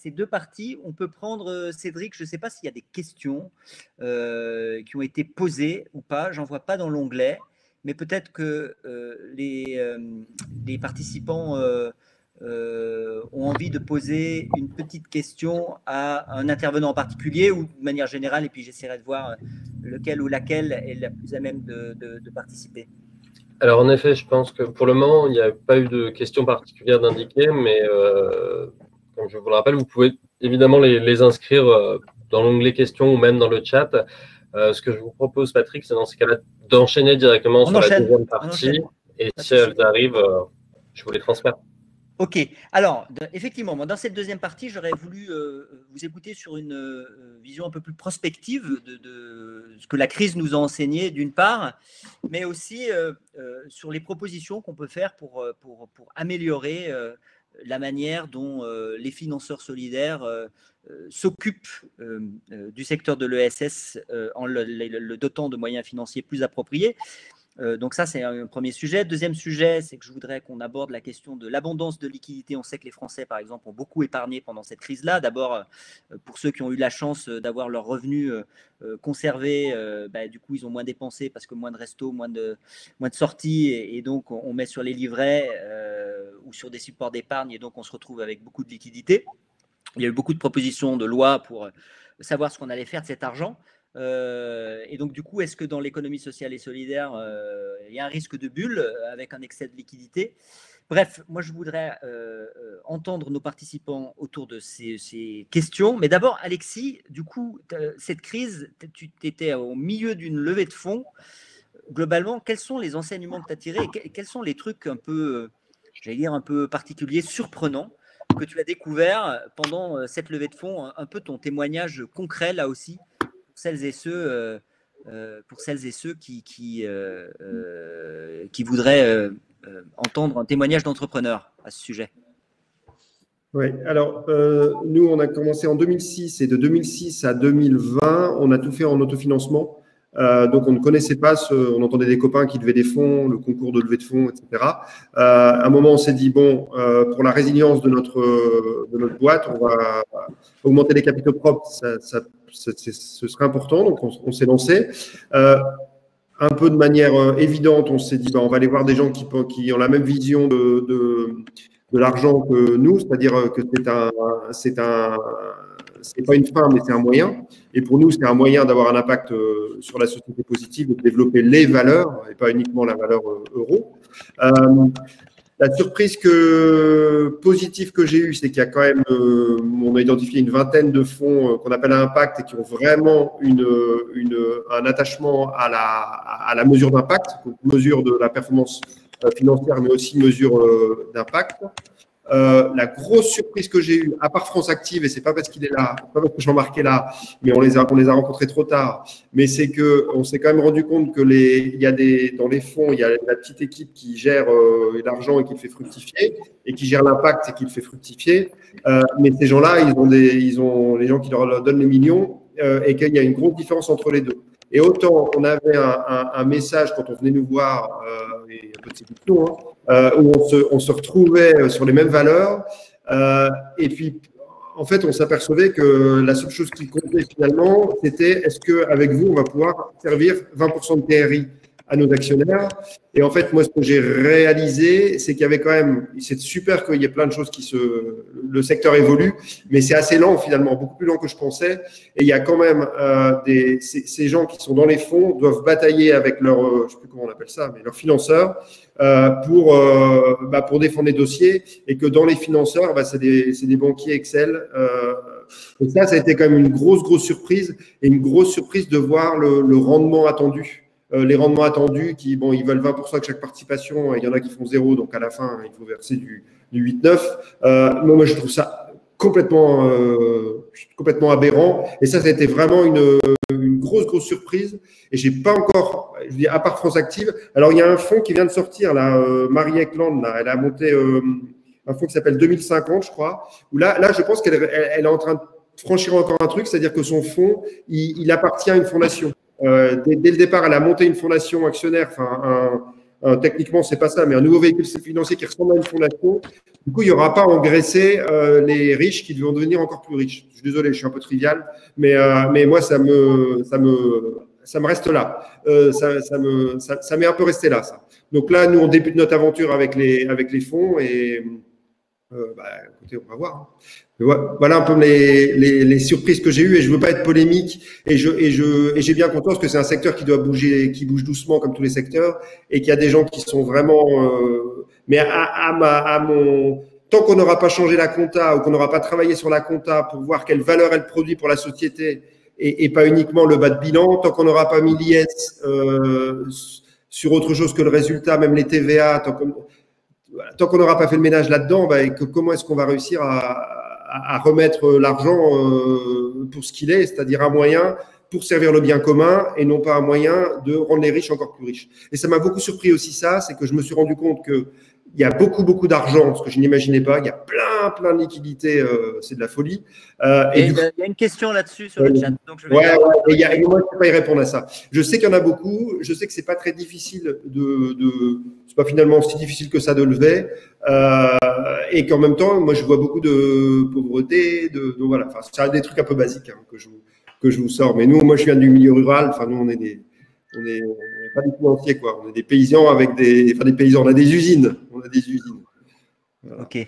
deux parties, on peut prendre, Cédric, je ne sais pas s'il y a des questions qui ont été posées ou pas, j'en vois pas dans l'onglet, mais peut-être que les participants ont envie de poser une petite question à un intervenant en particulier ou de manière générale, et puis j'essaierai de voir lequel ou laquelle est la plus à même de participer. Alors en effet, je pense que pour le moment, il n'y a pas eu de questions particulières d'indiquer, mais comme je vous le rappelle, vous pouvez évidemment les inscrire dans l'onglet questions ou même dans le chat. Ce que je vous propose, Patrick, c'est dans ce cas-là d'enchaîner directement sur la deuxième partie. Et si elles arrivent, je vous les transfère. Ok, alors effectivement, moi, dans cette deuxième partie, j'aurais voulu vous écouter sur une vision un peu plus prospective de ce que la crise nous a enseigné d'une part, mais aussi sur les propositions qu'on peut faire pour améliorer la manière dont les financeurs solidaires s'occupent du secteur de l'ESS en le dotant de moyens financiers plus appropriés. Donc ça, c'est un premier sujet. Deuxième sujet, c'est que je voudrais qu'on aborde la question de l'abondance de liquidités. On sait que les Français, par exemple, ont beaucoup épargné pendant cette crise-là. D'abord, pour ceux qui ont eu la chance d'avoir leurs revenus conservés, du coup, ils ont moins dépensé parce que moins de restos, moins de sorties. Et donc, on met sur les livrets ou sur des supports d'épargne. Et donc, on se retrouve avec beaucoup de liquidités. Il y a eu beaucoup de propositions de loi pour savoir ce qu'on allait faire de cet argent. Et donc, du coup, est-ce que dans l'économie sociale et solidaire, il y a un risque de bulle avec un excès de liquidité? Bref, moi, je voudrais entendre nos participants autour de ces questions. Mais d'abord, Alexis, du coup, cette crise, tu étais au milieu d'une levée de fonds. Globalement, quels sont les enseignements que tu as tirés et quels sont les trucs un peu, j'allais dire, un peu particuliers, surprenants que tu as découvert pendant cette levée de fonds? Un peu ton témoignage concret, là aussi, pour celles et ceux qui voudraient entendre un témoignage d'entrepreneur à ce sujet. Oui, alors nous, on a commencé en 2006 et de 2006 à 2020, on a tout fait en autofinancement. Donc, on ne connaissait pas on entendait des copains qui levaient des fonds, le concours de levée de fonds, etc. À un moment, on s'est dit, bon, pour la résilience de notre boîte, on va augmenter les capitaux propres, ce serait important. Donc, on s'est lancé. Un peu de manière évidente, on s'est dit, on va aller voir des gens qui ont la même vision de l'argent que nous, c'est-à-dire que c'est pas une fin, mais c'est un moyen. Et pour nous, c'est un moyen d'avoir un impact sur la société positive et de développer les valeurs et pas uniquement la valeur euro. La surprise positive que j'ai eue, c'est qu'il y a quand même, on a identifié une vingtaine de fonds qu'on appelle à impact et qui ont vraiment un attachement à la mesure d'impact, mesure de la performance financière, mais aussi mesure d'impact. La grosse surprise que j'ai eue, à part France Active, et c'est pas parce qu'il est là, pas parce que Jean-Marc est là, mais on les a rencontrés trop tard, mais c'est que on s'est quand même rendu compte que dans les fonds, il y a la petite équipe qui gère l'argent et qui le fait fructifier, et qui gère l'impact et qui le fait fructifier. Mais ces gens-là, ils ont les gens qui leur donnent les millions, et qu'il y a une grosse différence entre les deux. Et autant on avait un message quand on venait nous voir, et un peu de séduction, où on se retrouvait sur les mêmes valeurs. Et puis, en fait, on s'apercevait que la seule chose qui comptait finalement, c'était est-ce qu'avec vous, on va pouvoir servir 20% de TRI à nos actionnaires. Et en fait, moi, ce que j'ai réalisé, c'est qu'il y avait quand même, c'est super qu'il y ait plein de choses le secteur évolue, mais c'est assez lent finalement, beaucoup plus lent que je pensais. Et il y a quand même ces gens qui sont dans les fonds doivent batailler avec leur, je sais plus comment on appelle ça, mais leurs financeurs pour défendre les dossiers, et que dans les financeurs, c'est des banquiers Excel. Et ça a été quand même une grosse surprise, et une grosse surprise de voir le rendement attendu. Les rendements attendus, ils veulent 20% avec chaque participation, et il y en a qui font 0, donc à la fin, il faut verser du 8-9. Moi, je trouve ça complètement aberrant, et ça a été vraiment une grosse surprise, et j'ai pas encore, je dis, à part France Active. Alors, il y a un fonds qui vient de sortir, là, Marie Eklund, là, elle a monté un fonds qui s'appelle 2050, je crois, où là je pense qu'elle est en train de franchir encore un truc, c'est-à-dire que son fonds, il appartient à une fondation. Dès le départ, elle a monté une fondation actionnaire, techniquement, c'est pas ça, mais un nouveau véhicule financier qui ressemble à une fondation. Du coup, il n'y aura pas à engraisser les riches qui vont devenir encore plus riches. Je suis désolé, je suis un peu trivial, mais moi, ça me reste là. Ça m'est un peu resté là, ça. Donc là, nous, on débute notre aventure avec les fonds, et écoutez, on va voir. Voilà un peu les surprises que j'ai eues, et je veux pas être polémique, et j'ai bien conscience que c'est un secteur qui doit bouger, qui bouge doucement comme tous les secteurs, et qu'il y a des gens qui sont vraiment, mais tant qu'on n'aura pas changé la compta, ou qu'on n'aura pas travaillé sur la compta pour voir quelle valeur elle produit pour la société, et pas uniquement le bas de bilan, tant qu'on n'aura pas mis l'IS sur autre chose que le résultat, même les TVA, tant qu'on n'aura pas fait le ménage là-dedans, comment est-ce qu'on va réussir à remettre l'argent pour ce qu'il est, c'est-à-dire un moyen pour servir le bien commun, et non pas un moyen de rendre les riches encore plus riches. Et ça m'a beaucoup surpris aussi, c'est que je me suis rendu compte qu'il y a beaucoup d'argent, ce que je n'imaginais pas. Il y a plein de liquidités, c'est de la folie. Il y a une question là-dessus sur le chat. Donc je vais moi, je ne peux pas y répondre à ça. Je sais qu'il y en a beaucoup. Je sais que ce n'est pas très difficile c'est pas finalement si difficile que ça de lever. Et qu'en même temps, moi, je vois beaucoup de pauvreté. Donc voilà, c'est des trucs un peu basiques que je vous sors. Mais nous, moi, je viens du milieu rural. Nous, on est pas des financiers, quoi. On est des paysans des paysans. On a des usines. Voilà. Ok.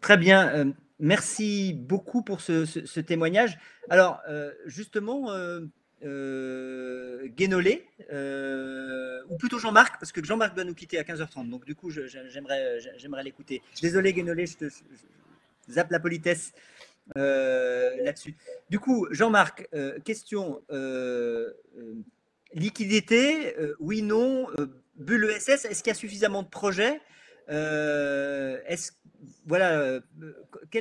Très bien. Merci beaucoup pour ce témoignage. Alors, justement, Guénolé, ou plutôt Jean-Marc, parce que Jean-Marc doit nous quitter à 15h30. Donc, du coup, j'aimerais l'écouter. Désolé, Guénolé, je te zappe la politesse là-dessus. Du coup, Jean-Marc, question liquidité, oui, non, bulle ESS, est-ce qu'il y a suffisamment de projets? Quel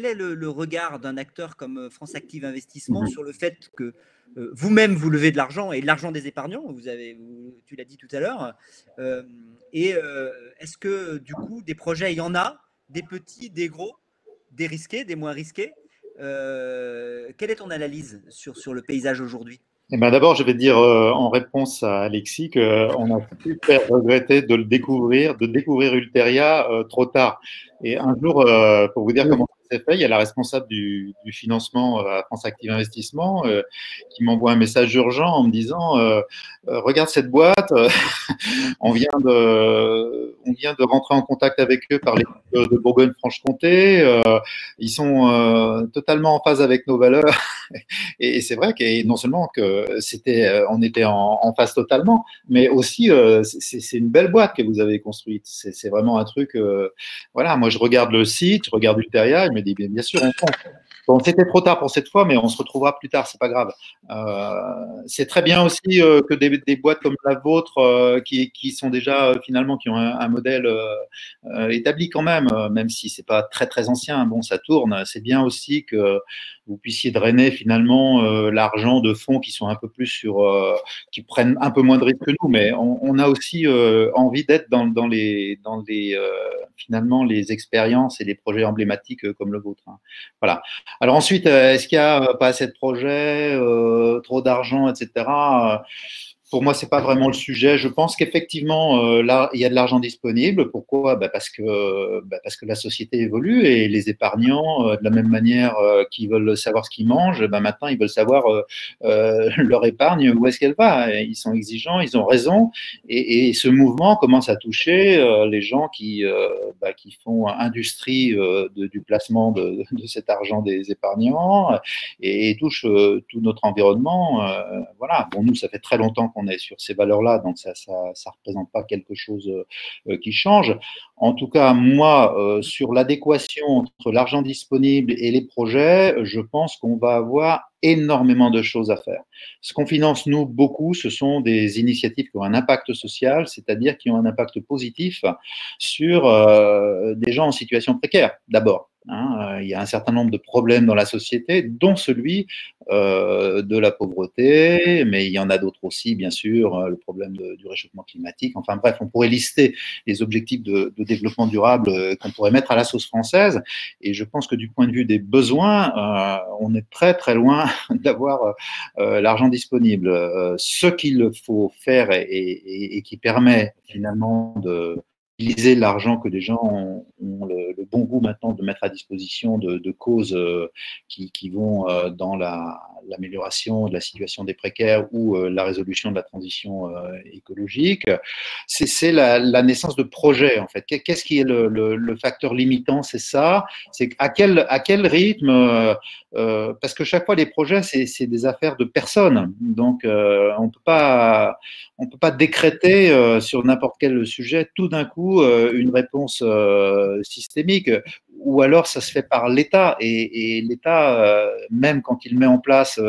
est le regard d'un acteur comme France Active Investissement sur le fait que vous-même vous levez de l'argent, et de l'argent des épargnants, tu l'as dit tout à l'heure, est-ce que du coup des projets, il y en a, des petits, des gros, des risqués, des moins risqués? Quelle est ton analyse sur le paysage aujourd'hui? Eh ben d'abord, je vais dire en réponse à Alexis qu'on a super regretté de découvrir Ulteria trop tard. Et un jour, pour vous dire comment ça s'est fait, il y a la responsable du financement à France Active Investissement qui m'envoie un message urgent en me disant regarde cette boîte, on vient de rentrer en contact avec eux par les de Bourgogne-Franche-Comté, ils sont totalement en phase avec nos valeurs. Et c'est vrai que non seulement que on était en phase totalement, mais aussi c'est une belle boîte que vous avez construite. C'est vraiment un truc. Voilà, moi je regarde le site, je regarde Ulteria, je me dis bien sûr on compte. Bon, c'était trop tard pour cette fois, mais on se retrouvera plus tard, c'est pas grave. C'est très bien aussi que des boîtes comme la vôtre, qui sont déjà finalement qui ont un modèle établi quand même si c'est pas très très ancien. Bon, ça tourne. C'est bien aussi que vous puissiez drainer finalement l'argent de fonds qui sont un peu plus qui prennent un peu moins de risques que nous, mais on a aussi envie d'être dans les finalement les expériences et les projets emblématiques comme le vôtre. Hein. Voilà. Alors ensuite, est-ce qu'il y a pas assez de projets, trop d'argent, etc. Pour moi, c'est pas vraiment le sujet. Je pense qu'effectivement, là, il y a de l'argent disponible. Pourquoi? Parce que la société évolue et les épargnants, de la même manière qu'ils veulent savoir ce qu'ils mangent, maintenant ils veulent savoir leur épargne, où est-ce qu'elle va. Et ils sont exigeants, ils ont raison. Et ce mouvement commence à toucher les gens qui font industrie du placement de cet argent des épargnants et touche tout notre environnement. Voilà. Bon, nous, ça fait très longtemps qu'on est sur ces valeurs-là, donc ça représente pas quelque chose qui change. En tout cas, moi, sur l'adéquation entre l'argent disponible et les projets, je pense qu'on va avoir énormément de choses à faire. Ce qu'on finance, nous, beaucoup, ce sont des initiatives qui ont un impact social, c'est-à-dire qui ont un impact positif sur des gens en situation précaire, d'abord. Hein, il y a un certain nombre de problèmes dans la société, dont celui de la pauvreté, mais il y en a d'autres aussi, bien sûr, le problème du réchauffement climatique. Enfin bref, on pourrait lister les objectifs de développement durable qu'on pourrait mettre à la sauce française. Et je pense que du point de vue des besoins, on est très très loin d'avoir l'argent disponible. Ce qu'il faut faire et qui permet finalement de utiliser l'argent que les gens ont le bon goût maintenant de mettre à disposition de causes qui vont dans l'amélioration de la situation des précaires ou la résolution de la transition écologique, c'est la naissance de projets en fait. Qu'est-ce qui est le facteur limitant? C'est ça, c'est à quel rythme, parce que chaque fois les projets c'est des affaires de personnes, donc on peut pas décréter sur n'importe quel sujet tout d'un coup une réponse systémique, ou alors ça se fait par l'État et l'État, même quand il met en place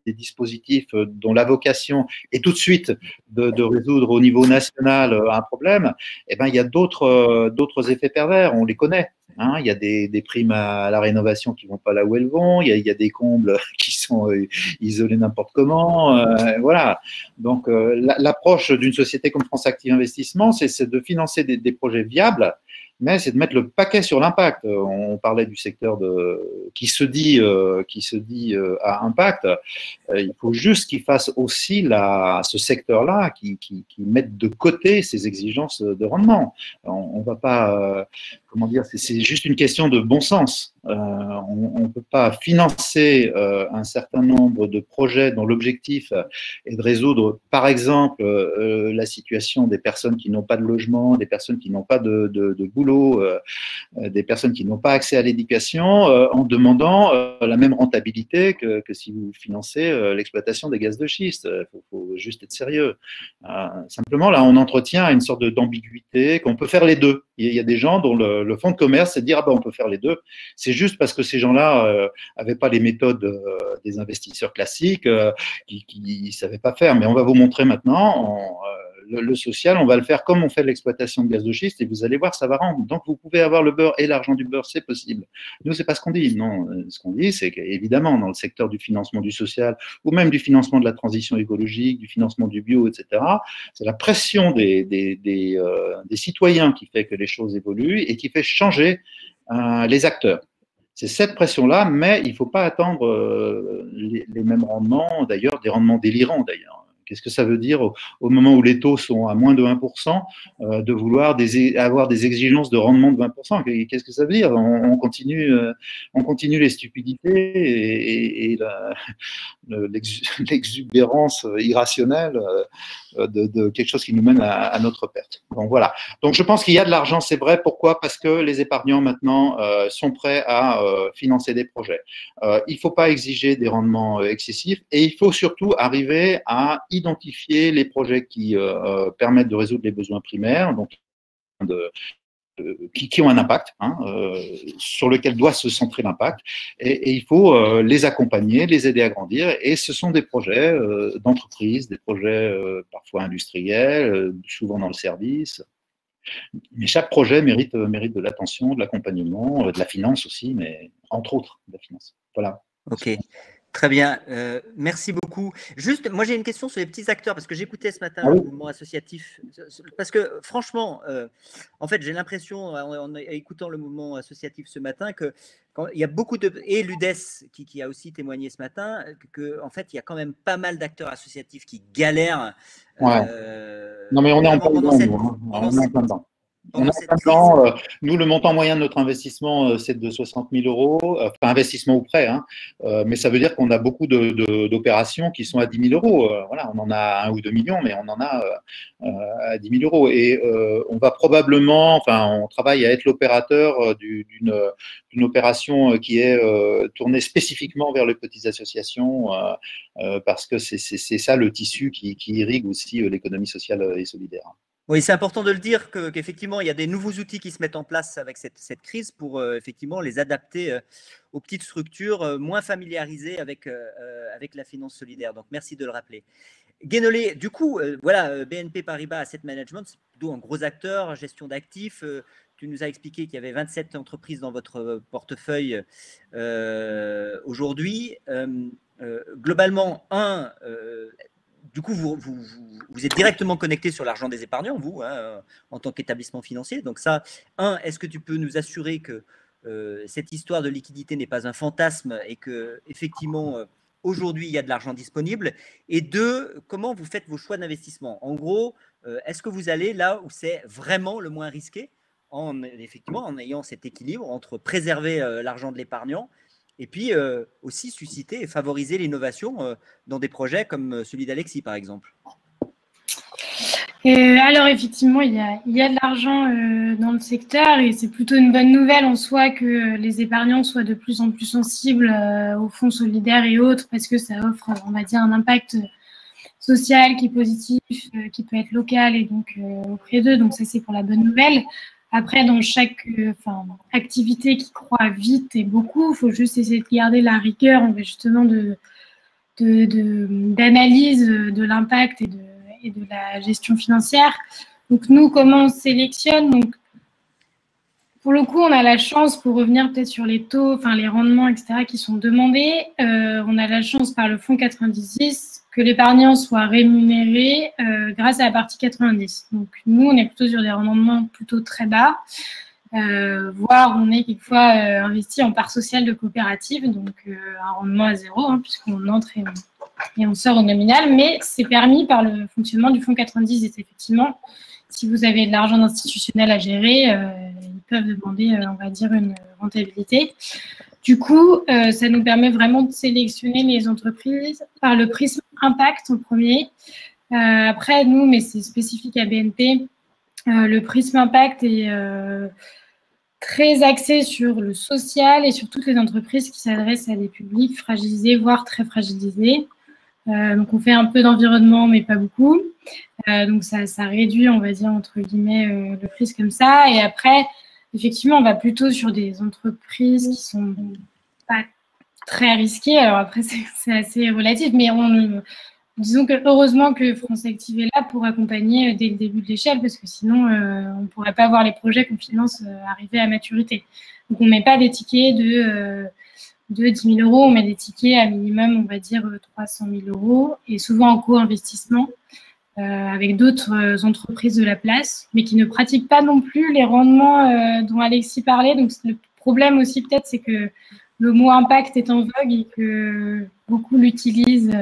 des dispositifs dont la vocation est tout de suite de résoudre au niveau national un problème, eh ben, il y a d'autres effets pervers, on les connaît. Hein, il y a des primes à la rénovation qui vont pas là où elles vont, il y a des combles qui sont isolés n'importe comment, voilà. Donc l'approche d'une société comme France Active Investissement, c'est de financer des projets viables, mais c'est de mettre le paquet sur l'impact. On parlait du secteur qui se dit à impact. Il faut juste qu'il fasse aussi ce secteur-là, qui mette de côté ses exigences de rendement. On va pas, comment dire, c'est juste une question de bon sens. On ne peut pas financer un certain nombre de projets dont l'objectif est de résoudre, par exemple, la situation des personnes qui n'ont pas de logement, des personnes qui n'ont pas de boulot, des personnes qui n'ont pas accès à l'éducation, en demandant la même rentabilité que si vous financez l'exploitation des gaz de schiste. Il faut juste être sérieux. Simplement, là, on entretient une sorte d'ambiguïté qu'on peut faire les deux. Il y a des gens dont le fond de commerce, c'est de dire on peut faire les deux. C'est juste parce que ces gens-là n'avaient pas les méthodes des investisseurs classiques, qui ne savaient pas faire. Mais on va vous montrer maintenant le social, on va le faire comme on fait l'exploitation de gaz de schiste et vous allez voir, ça va rendre. Donc, vous pouvez avoir le beurre et l'argent du beurre, c'est possible. Nous, c'est pas ce qu'on dit. Non, ce qu'on dit, c'est qu'évidemment, dans le secteur du financement du social ou même du financement de la transition écologique, du financement du bio, etc., c'est la pression des citoyens qui fait que les choses évoluent et qui fait changer les acteurs. C'est cette pression-là, mais il ne faut pas attendre les mêmes rendements, d'ailleurs, des rendements délirants, d'ailleurs. Qu'est-ce que ça veut dire au moment où les taux sont à moins de 1%, de vouloir avoir des exigences de rendement de 20%? Qu'est-ce que ça veut dire? On continue les stupidités et l'exubérance irrationnelle de quelque chose qui nous mène à notre perte. Donc voilà. Donc je pense qu'il y a de l'argent, c'est vrai. Pourquoi? Parce que les épargnants maintenant sont prêts à financer des projets. Il ne faut pas exiger des rendements excessifs et il faut surtout arriver à identifier les projets qui permettent de résoudre les besoins primaires, donc qui ont un impact, sur lequel doit se centrer l'impact, et il faut les accompagner, les aider à grandir, et ce sont des projets d'entreprise, des projets parfois industriels, souvent dans le service, mais chaque projet mérite de l'attention, de l'accompagnement, de la finance aussi, mais entre autres de la finance. Voilà. Ok. Très bien, merci beaucoup. Juste, moi j'ai une question sur les petits acteurs, parce que j'écoutais ce matin le mouvement associatif, parce que franchement, en fait j'ai l'impression, en écoutant le mouvement associatif ce matin, qu'il y a beaucoup de, et l'UDES qui a aussi témoigné ce matin, qu'en fait il y a quand même pas mal d'acteurs associatifs qui galèrent. Ouais. Non mais on est en plein dedans, on est en plein dedans. Nous, le montant moyen de notre investissement, c'est de 60 000 €, enfin investissement ou prêt, mais ça veut dire qu'on a beaucoup d'opérations qui sont à 10 000 €. Voilà, on en a 1 ou 2 millions, mais on en a à 10 000 €. Et on va probablement, enfin, on travaille à être l'opérateur d'une opération qui est tournée spécifiquement vers les petites associations, parce que c'est ça le tissu qui irrigue aussi l'économie sociale et solidaire. Oui, c'est important de le dire qu'effectivement, il y a des nouveaux outils qui se mettent en place avec cette crise pour effectivement les adapter aux petites structures moins familiarisées avec la finance solidaire. Donc, merci de le rappeler. Guénolé, du coup, voilà, BNP Paribas Asset Management, c'est plutôt un gros acteur, gestion d'actifs. Tu nous as expliqué qu'il y avait 27 entreprises dans votre portefeuille aujourd'hui. Globalement, du coup, vous êtes directement connecté sur l'argent des épargnants, vous, en tant qu'établissement financier. Donc ça, est-ce que tu peux nous assurer que cette histoire de liquidité n'est pas un fantasme et que effectivement, aujourd'hui, il y a de l'argent disponible? Et deux, comment vous faites vos choix d'investissement? En gros, est-ce que vous allez là où c'est vraiment le moins risqué, effectivement, en ayant cet équilibre entre préserver l'argent de l'épargnant et puis aussi susciter et favoriser l'innovation dans des projets comme celui d'Alexis, par exemple? Alors, effectivement, il y a de l'argent dans le secteur et c'est plutôt une bonne nouvelle en soi que les épargnants soient de plus en plus sensibles aux fonds solidaires et autres, parce que ça offre, on va dire, un impact social qui est positif, qui peut être local et donc auprès d'eux. Donc ça, c'est pour la bonne nouvelle. Après, dans chaque activité qui croît vite et beaucoup, il faut juste essayer de garder la rigueur justement d'analyse de l'impact et de la gestion financière. Donc, nous, comment on sélectionne? Donc, pour le coup, on a la chance, pour revenir peut-être sur les taux, enfin les rendements, etc., qui sont demandés, on a la chance par le fonds 90 que l'épargnant soit rémunéré grâce à la partie 90. Donc, nous, on est plutôt sur des rendements plutôt très bas, voire on est quelquefois investi en part sociale de coopérative, donc un rendement à 0, puisqu'on entre et on sort au nominal, mais c'est permis par le fonctionnement du fonds 90. Et effectivement, si vous avez de l'argent institutionnel à gérer, ils peuvent demander, on va dire, une rentabilité. Du coup, ça nous permet vraiment de sélectionner les entreprises par le prisme impact en premier. Après, nous, mais c'est spécifique à BNP, le prisme impact est très axé sur le social et sur toutes les entreprises qui s'adressent à des publics fragilisés, voire très fragilisés. Donc, on fait un peu d'environnement, mais pas beaucoup. Donc, ça réduit, on va dire, entre guillemets, le prisme comme ça. Et après, effectivement, on va plutôt sur des entreprises qui sont pas très risquées. Alors après, c'est assez relatif, mais disons que heureusement que France Active est là pour accompagner dès le début de l'échelle, parce que sinon, on ne pourrait pas voir les projets qu'on finance arriver à maturité. Donc, on ne met pas des tickets de 10 000 €, on met des tickets à minimum, on va dire, 300 000 €, et souvent en co-investissement avec d'autres entreprises de la place, mais qui ne pratiquent pas non plus les rendements dont Alexis parlait. Donc, le problème aussi peut-être, c'est que le mot impact est en vogue et que beaucoup l'utilisent.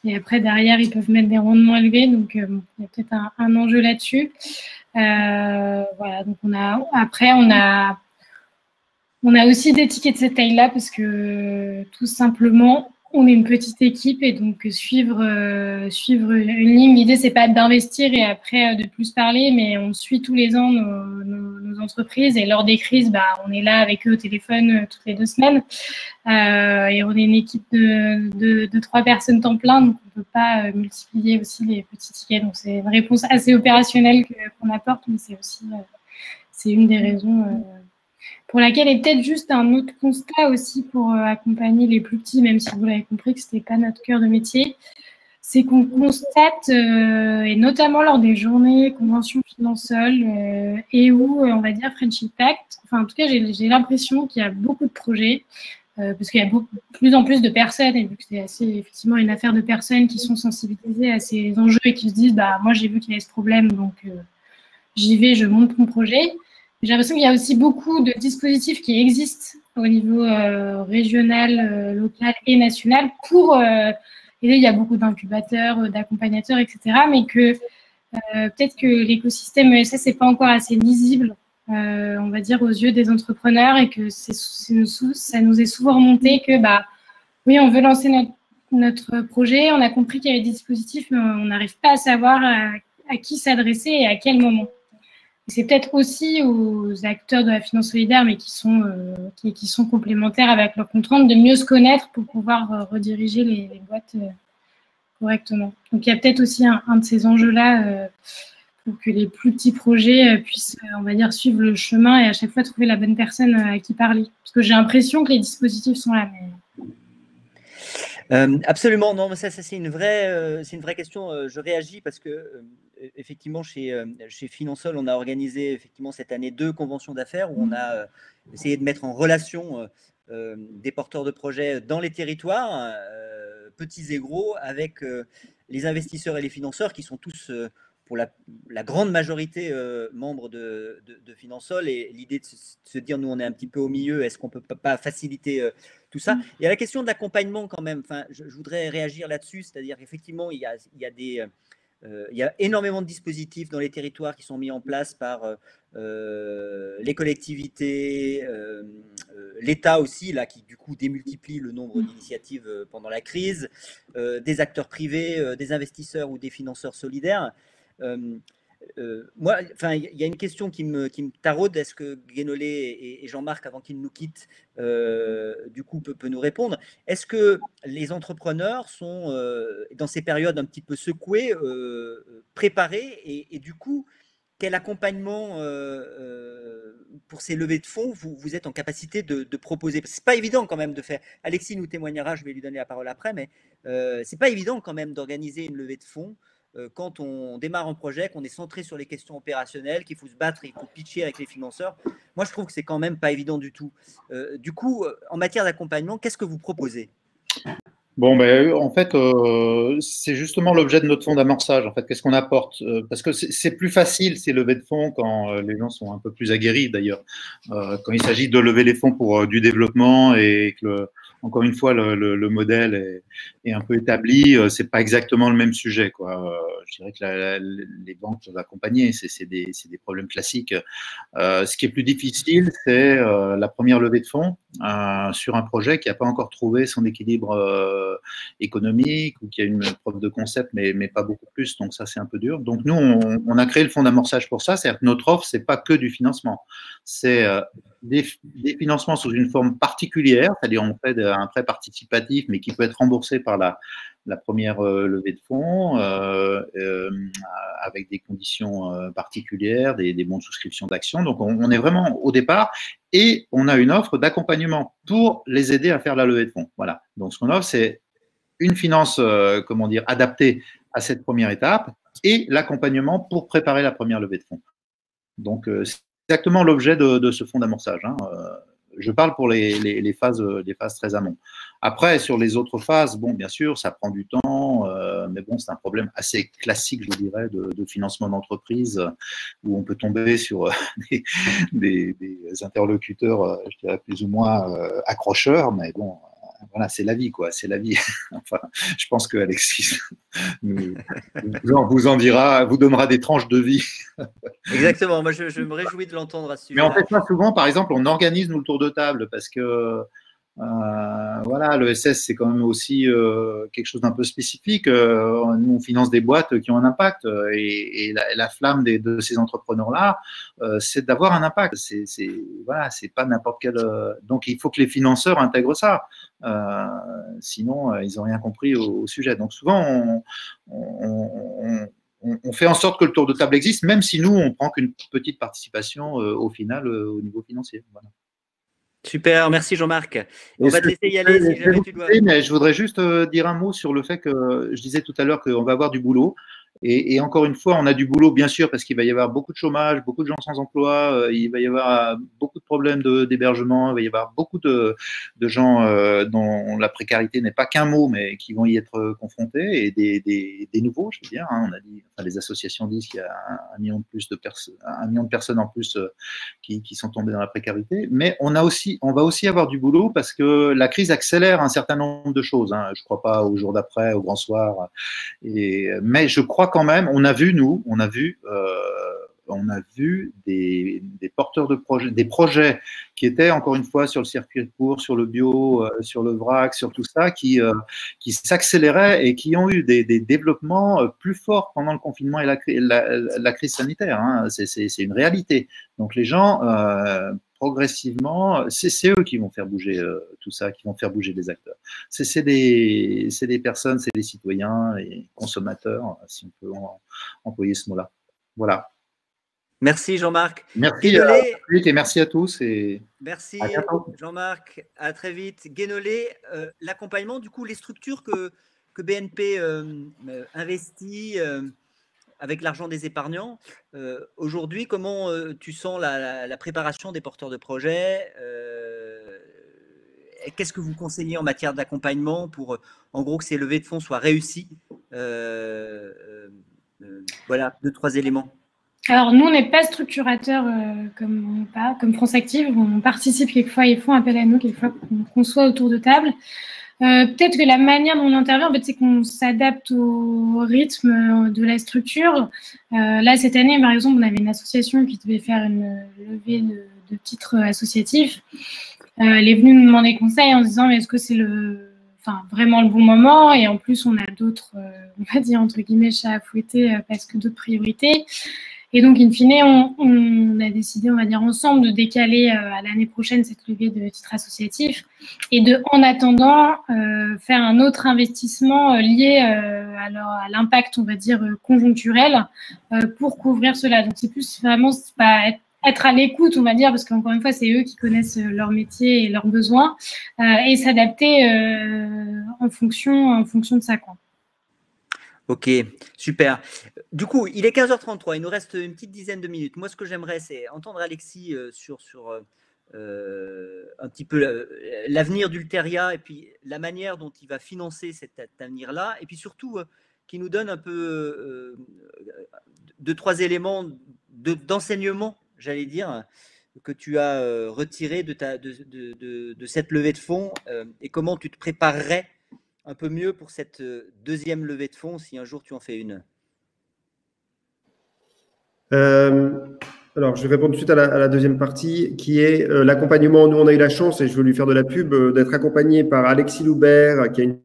Et après, derrière, ils peuvent mettre des rendements élevés. Donc, il y a peut-être un enjeu là-dessus. Voilà, donc après, on a aussi des tickets de cette taille-là parce que tout simplement, on est une petite équipe et donc suivre une ligne. L'idée, c'est pas d'investir et après de plus parler, mais on suit tous les ans nos entreprises et lors des crises, on est là avec eux au téléphone toutes les 2 semaines. Et on est une équipe de 3 personnes temps plein, donc on peut pas multiplier aussi les petits tickets. Donc c'est une réponse assez opérationnelle qu'on apporte, mais c'est aussi c'est une des raisons pour laquelle est peut-être juste un autre constat aussi pour accompagner les plus petits, même si vous l'avez compris que ce n'était pas notre cœur de métier, c'est qu'on constate, et notamment lors des journées convention Finansol et où, on va dire, French Impact, enfin en tout cas j'ai l'impression qu'il y a beaucoup de projets, parce qu'il y a de plus en plus de personnes, et vu que c'est assez effectivement une affaire de personnes qui sont sensibilisées à ces enjeux et qui se disent moi j'ai vu qu'il y avait ce problème, donc j'y vais, je monte mon projet. J'ai l'impression qu'il y a aussi beaucoup de dispositifs qui existent au niveau régional, local et national pour aider. Il y a beaucoup d'incubateurs, d'accompagnateurs, etc. Mais que peut-être que l'écosystème ESS n'est pas encore assez lisible, on va dire, aux yeux des entrepreneurs et que ça nous est souvent remonté que, oui, on veut lancer notre projet, on a compris qu'il y avait des dispositifs, mais on n'arrive pas à savoir à qui s'adresser et à quel moment. C'est peut-être aussi aux acteurs de la finance solidaire, mais qui sont complémentaires avec leur contrainte, de mieux se connaître pour pouvoir rediriger les boîtes correctement. Donc, il y a peut-être aussi un de ces enjeux-là pour que les plus petits projets puissent, on va dire, suivre le chemin et à chaque fois trouver la bonne personne à qui parler. Parce que j'ai l'impression que les dispositifs sont là. Absolument, non, mais ça c'est une vraie question. Je réagis parce que effectivement chez Finansol, on a organisé effectivement cette année 2 conventions d'affaires où on a essayé de mettre en relation des porteurs de projets dans les territoires, petits et gros, avec les investisseurs et les financeurs qui sont tous pour la grande majorité membres de Finansol, et l'idée de se dire, nous on est un petit peu au milieu, est-ce qu'on peut pas faciliter tout ça. Il y a la question d'accompagnement quand même, enfin, je voudrais réagir là-dessus, c'est-à-dire qu'effectivement il y a énormément de dispositifs dans les territoires qui sont mis en place par les collectivités, l'État aussi, là, qui du coup démultiplie le nombre d'initiatives pendant la crise, des acteurs privés, des investisseurs ou des financeurs solidaires. Moi, enfin, il y a une question qui me taraude. Est-ce que Guénolé et Jean-Marc, avant qu'ils nous quittent, du coup, peut nous répondre? Est-ce que les entrepreneurs sont, dans ces périodes un petit peu secouées, préparés et du coup, quel accompagnement pour ces levées de fonds vous êtes en capacité de proposer? C'est pas évident quand même de faire. Alexis nous témoignera, je vais lui donner la parole après, mais c'est pas évident quand même d'organiser une levée de fonds quand on démarre un projet, qu'on est centré sur les questions opérationnelles, qu'il faut se battre, il faut pitcher avec les financeurs. Moi, je trouve que c'est quand même pas évident du tout. Du coup, en matière d'accompagnement, qu'est-ce que vous proposez? Bon, en fait, c'est justement l'objet de notre fonds d'amorçage. En fait, qu'est-ce qu'on apporte? Parce que c'est plus facile ces levées de fonds quand les gens sont un peu plus aguerris, d'ailleurs. Quand il s'agit de lever les fonds pour du développement et que encore une fois, le modèle est un peu établi, c'est pas exactement le même sujet, quoi. Je dirais que les banques peuvent accompagner, c'est des problèmes classiques. Ce qui est plus difficile, c'est la première levée de fonds sur un projet qui n'a pas encore trouvé son équilibre économique ou qui a une preuve de concept, mais pas beaucoup plus. Donc ça, c'est un peu dur. Donc nous, on a créé le fonds d'amorçage pour ça. C'est-à-dire que notre offre, c'est pas que du financement. C'est des financements sous une forme particulière, c'est-à-dire on fait un prêt participatif, mais qui peut être remboursé par la première levée de fonds avec des conditions particulières, des bons de souscription d'actions. Donc, on est vraiment au départ et on a une offre d'accompagnement pour les aider à faire la levée de fonds. Voilà. Donc, ce qu'on offre, c'est une finance, comment dire, adaptée à cette première étape et l'accompagnement pour préparer la première levée de fonds. Donc, c'est exactement l'objet de ce fonds d'amorçage. Hein. Je parle pour les phases très amont. Après, sur les autres phases, bon, bien sûr, ça prend du temps. mais bon, c'est un problème assez classique, je dirais, de financement d'entreprise, où on peut tomber sur des interlocuteurs, je dirais, plus ou moins accrocheurs, mais bon, voilà, c'est la vie, quoi, c'est la vie. Enfin, je pense que Alexis vous en dira, vous donnera des tranches de vie. Exactement, moi je me réjouis de l'entendre à ce sujet. Mais on fait ça souvent, par exemple, on organise nous le tour de table parce que voilà, l'ESS c'est quand même aussi quelque chose d'un peu spécifique. Nous on finance des boîtes qui ont un impact et la flamme de ces entrepreneurs-là, c'est d'avoir un impact. Voilà, c'est pas n'importe quel. Donc il faut que les financeurs intègrent ça. Sinon ils n'ont rien compris au sujet. Donc souvent on fait en sorte que le tour de table existe, même si nous on prend qu'une petite participation au final au niveau financier. Voilà. Super, merci Jean-Marc. On va te laisser y aller si jamais tu dois. Mais je voudrais juste dire un mot sur le fait que je disais tout à l'heure qu'on va avoir du boulot. Et encore une fois, on a du boulot, bien sûr, parce qu'il va y avoir beaucoup de chômage, beaucoup de gens sans emploi, il va y avoir beaucoup de problèmes d'hébergement, il va y avoir beaucoup de gens dont la précarité n'est pas qu'un mot, mais qui vont y être confrontés, et des nouveaux, je veux dire. Hein, on a dit, enfin, les associations disent qu'il y a un million de personnes en plus qui sont tombées dans la précarité. Mais on va aussi avoir du boulot parce que la crise accélère un certain nombre de choses. Hein. Je ne crois pas au jour d'après, au grand soir. Mais je crois quand même, on a vu des porteurs de projets, des projets qui étaient encore une fois sur le circuit court, sur le bio, sur le vrac, sur tout ça, qui s'accéléraient et qui ont eu des développements plus forts pendant le confinement et la crise sanitaire. Hein. C'est une réalité. Donc les gens, progressivement, c'est eux qui vont faire bouger tout ça, qui vont faire bouger les acteurs. C'est des personnes, c'est des citoyens et consommateurs, si on peut employer ce mot-là. Voilà. Merci Jean-Marc. Merci à Luc et merci à tous. Merci Jean-Marc, à très vite. Guénolé, l'accompagnement, du coup, les structures que BNP investit avec l'argent des épargnants, aujourd'hui, comment tu sens la préparation des porteurs de projets qu'est-ce que vous conseillez en matière d'accompagnement pour, en gros, que ces levées de fonds soient réussies voilà, 2-3 éléments. Alors, nous, on n'est pas structurateur comme France Active. On participe quelquefois, ils font appel à nous quelquefois qu'on soit autour de table. Peut-être que la manière dont on intervient, en fait, c'est qu'on s'adapte au rythme de la structure. Là, cette année, par exemple, on avait une association qui devait faire une levée de titres associatifs. Elle est venue nous demander conseil en disant, mais est-ce que c'est vraiment le bon moment? Et en plus, on a d'autres, on va dire, entre guillemets, chats à fouetter parce que d'autres priorités. Et donc, in fine, on a décidé, on va dire, ensemble de décaler à l'année prochaine cette levée de titres associatifs et en attendant, faire un autre investissement lié à l'impact, on va dire, conjoncturel pour couvrir cela. Donc, c'est plus vraiment être à l'écoute, on va dire, parce qu'encore une fois, c'est eux qui connaissent leur métier et leurs besoins et s'adapter en fonction de ça, quoi. Ok, super. Du coup, il est 15h33, il nous reste une petite dizaine de minutes. Moi, ce que j'aimerais, c'est entendre Alexis sur un petit peu l'avenir d'Ulteria et puis la manière dont il va financer cet avenir-là. Et puis surtout, qu'il nous donne un peu 2-3 éléments d'enseignement, j'allais dire, que tu as retiré de cette levée de fonds et comment tu te préparerais un peu mieux pour cette deuxième levée de fonds, si un jour tu en fais une. Alors, je vais répondre tout de suite à la deuxième partie, qui est l'accompagnement. Nous, on a eu la chance, et je veux lui faire de la pub, d'être accompagné par Alexis Loubert, qui a une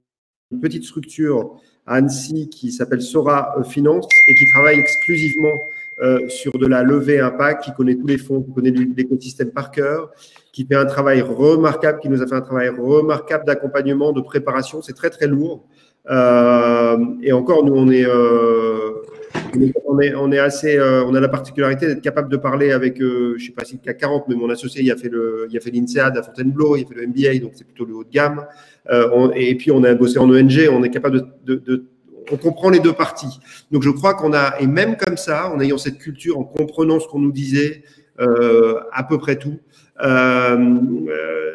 petite structure à Annecy qui s'appelle Sora Finance et qui travaille exclusivement sur de la levée impact, qui connaît tous les fonds, qui connaît l'écosystème par cœur, qui fait un travail remarquable, qui nous a fait un travail remarquable d'accompagnement, de préparation. C'est très, très lourd. Et encore, nous, on est assez, on a la particularité d'être capable de parler avec, je ne sais pas si le CAC 40, mais mon associé, il a fait l'INSEAD à Fontainebleau, il a fait le MBA, donc c'est plutôt le haut de gamme. Et puis, on a bossé en ONG, on est capable on comprend les deux parties. Donc, je crois qu'on a, et même comme ça, en ayant cette culture, en comprenant ce qu'on nous disait, à peu près tout,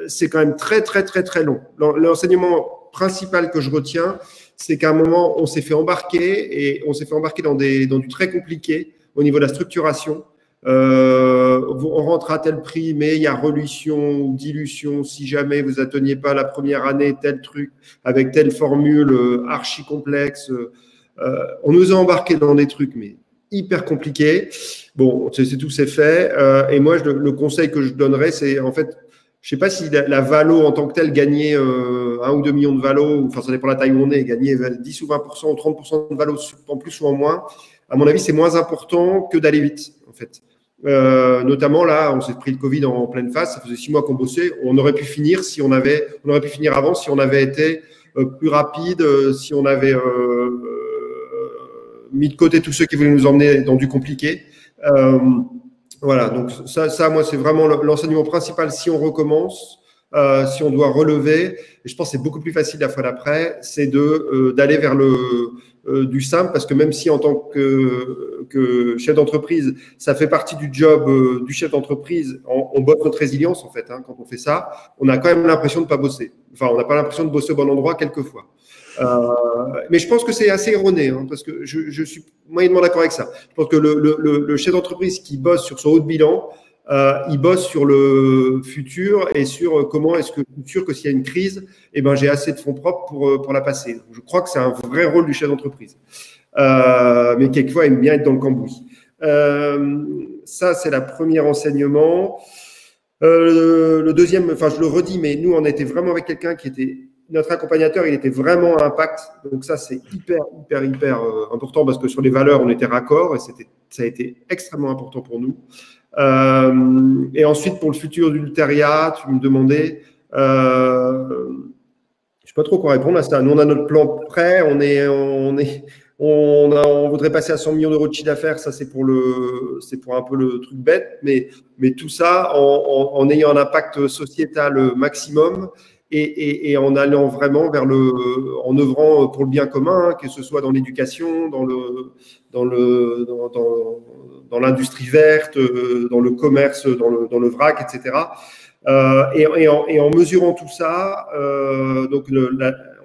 c'est quand même très, très, très, très long. L'enseignement principal que je retiens, c'est qu'à un moment, on s'est fait embarquer et on s'est fait embarquer dans du très compliqué au niveau de la structuration. On rentre à tel prix, mais il y a relution ou dilution si jamais vous n'atteignez pas la première année tel truc avec telle formule archi complexe. On nous a embarqués dans des trucs, mais hyper compliqués. Bon, c'est tout, c'est fait. Et moi, le conseil que je donnerais, c'est en fait, je sais pas si la valo en tant que telle gagnait 1 ou 2 millions de valo, enfin ça dépend de la taille où on est, gagner 10 ou 20% ou 30% de valo en plus ou en moins. À mon avis, c'est moins important que d'aller vite, en fait. Notamment là, on s'est pris le Covid en pleine face. Ça faisait 6 mois qu'on bossait. On aurait pu finir on aurait pu finir avant si on avait été plus rapide, si on avait mis de côté tous ceux qui voulaient nous emmener dans du compliqué. Voilà. Donc ça, moi, c'est vraiment l'enseignement principal. Si on recommence, si on doit relever, et je pense que c'est beaucoup plus facile la fois d'après, c'est d'aller vers du simple, parce que même si en tant que chef d'entreprise, ça fait partie du job du chef d'entreprise, on bosse notre résilience en fait. Quand on fait ça, on a quand même l'impression de ne pas bosser. Enfin, on n'a pas l'impression de bosser au bon endroit quelquefois. Mais je pense que c'est assez erroné, parce que je suis moyennement d'accord avec ça. Je pense que le chef d'entreprise qui bosse sur son haut de bilan, il bosse sur le futur et sur comment est-ce que je suis sûr que s'il y a une crise, j'ai assez de fonds propres pour la passer. Donc, je crois que c'est un vrai rôle du chef d'entreprise. Mais quelquefois, il aime bien être dans le cambouis. Ça, c'est le premier enseignement. Le deuxième, enfin, je le redis, mais nous, on était vraiment avec quelqu'un qui était notre accompagnateur, il était vraiment à impact. Donc ça, c'est hyper important parce que sur les valeurs, on était raccord et ça a été extrêmement important pour nous. Et ensuite, pour le futur d'Ulteria, tu me demandais, je ne sais pas trop quoi répondre à ça. Nous, on a notre plan prêt, on voudrait passer à 100 millions d'euros de chiffre d'affaires. Ça, c'est pour un peu le truc bête, mais tout ça en ayant un impact sociétal maximum. Et en allant vraiment en œuvrant pour le bien commun, que ce soit dans l'éducation, dans l'industrie verte, dans le commerce, dans le vrac, etc. Et en mesurant tout ça, donc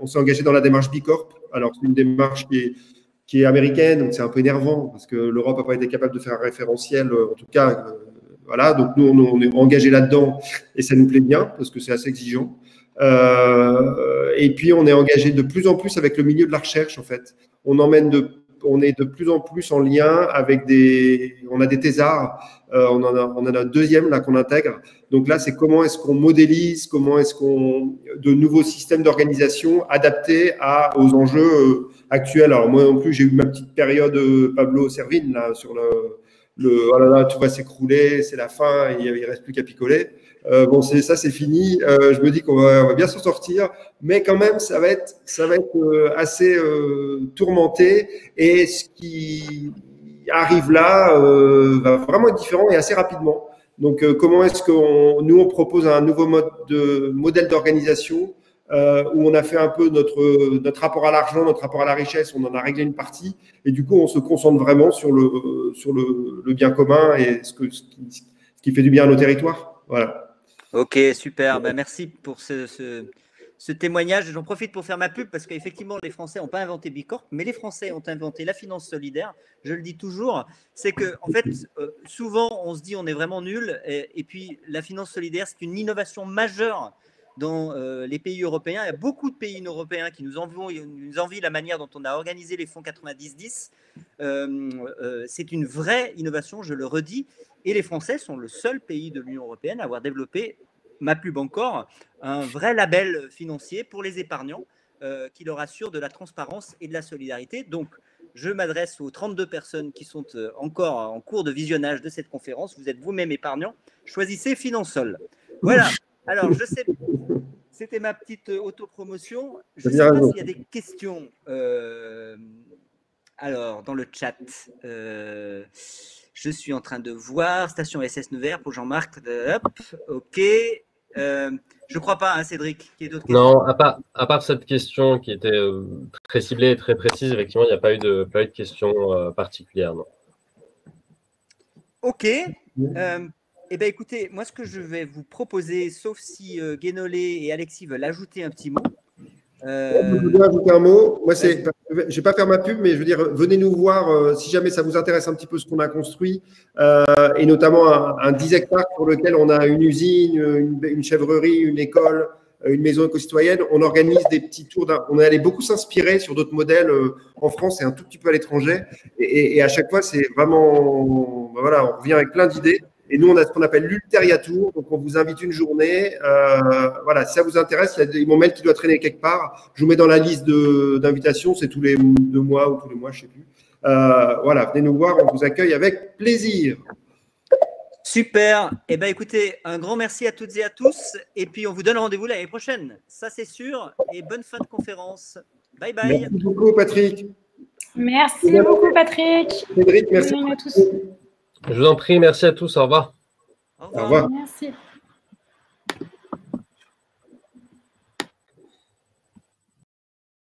on s'est engagé dans la démarche B Corp. Alors c'est une démarche qui est américaine, donc c'est un peu énervant parce que l'Europe n'a pas été capable de faire un référentiel, en tout cas. Voilà, donc nous on est engagé là-dedans et ça nous plaît bien parce que c'est assez exigeant. Et puis on est engagé de plus en plus avec le milieu de la recherche en fait. On est de plus en plus en lien avec on a des thésards, on en a notre deuxième là qu'on intègre. Donc là c'est comment est-ce qu'on modélise, de nouveaux systèmes d'organisation adaptés aux enjeux actuels. Alors moi non plus j'ai eu ma petite période Pablo Servine là sur oh là là, tout va s'écrouler, c'est la fin, il reste plus qu'à picoler. Bon, c'est fini. Je me dis qu'on va bien s'en sortir, mais quand même, ça va être assez tourmenté. Et ce qui arrive là va vraiment être différent et assez rapidement. Donc, comment est-ce nous on propose un nouveau modèle d'organisation où on a fait un peu notre rapport à l'argent, notre rapport à la richesse, on en a réglé une partie, et du coup, on se concentre vraiment sur le bien commun et ce qui fait du bien à nos territoires. Voilà. Ok, super. Merci pour ce témoignage. J'en profite pour faire ma pub parce qu'effectivement, les Français n'ont pas inventé B Corp, mais les Français ont inventé la finance solidaire. Je le dis toujours, c'est que en fait, souvent, on se dit on est vraiment nul, et puis la finance solidaire, c'est une innovation majeure dans les pays européens. Il y a beaucoup de pays européens qui nous envient la manière dont on a organisé les fonds 90-10. C'est une vraie innovation, je le redis. Et les Français sont le seul pays de l'Union européenne à avoir développé, ma pub encore, un vrai label financier pour les épargnants qui leur assure de la transparence et de la solidarité. Donc, je m'adresse aux 32 personnes qui sont encore en cours de visionnage de cette conférence. Vous êtes vous-même épargnant. Choisissez Finansol. Voilà. Alors, je sais, c'était ma petite autopromotion. Je ne sais pas s'il y a des questions alors, dans le chat. Je suis en train de voir. Station SS Nevers pour Jean-Marc. Ok. Je crois pas, Cédric. Qui est d'autres questions ? Non, à part cette question qui était très ciblée et très précise, effectivement, il n'y a pas eu de questions particulières. Non. Ok. Eh bien, écoutez, moi, ce que je vais vous proposer, sauf si Guénolé et Alexis veulent ajouter un petit mot, Je dois ajouter un mot. Moi, je ne vais pas faire ma pub, mais je veux dire, venez nous voir si jamais ça vous intéresse un petit peu ce qu'on a construit, et notamment un 10 hectares pour lequel on a une usine, une chèvrerie, une école, une maison éco-citoyenne. On organise des petits tours. On est allé beaucoup s'inspirer sur d'autres modèles en France et un tout petit peu à l'étranger. Et à chaque fois, c'est vraiment, voilà, on revient avec plein d'idées. Et nous, on a ce qu'on appelle l'Ulteria Tour. Donc, on vous invite une journée. Voilà, si ça vous intéresse, il y a mon mail qui doit traîner quelque part. Je vous mets dans la liste d'invitations. C'est tous les 2 mois ou tous les mois, je ne sais plus. Voilà, venez nous voir. On vous accueille avec plaisir. Super. Eh bien, écoutez, un grand merci à toutes et à tous. Et puis, on vous donne rendez-vous l'année prochaine. Ça, c'est sûr. Et bonne fin de conférence. Bye bye. Merci beaucoup, Patrick. Merci beaucoup, Patrick. Cédric, merci à tous. Je vous en prie, merci à tous. Au revoir. Au revoir. Au revoir. Merci.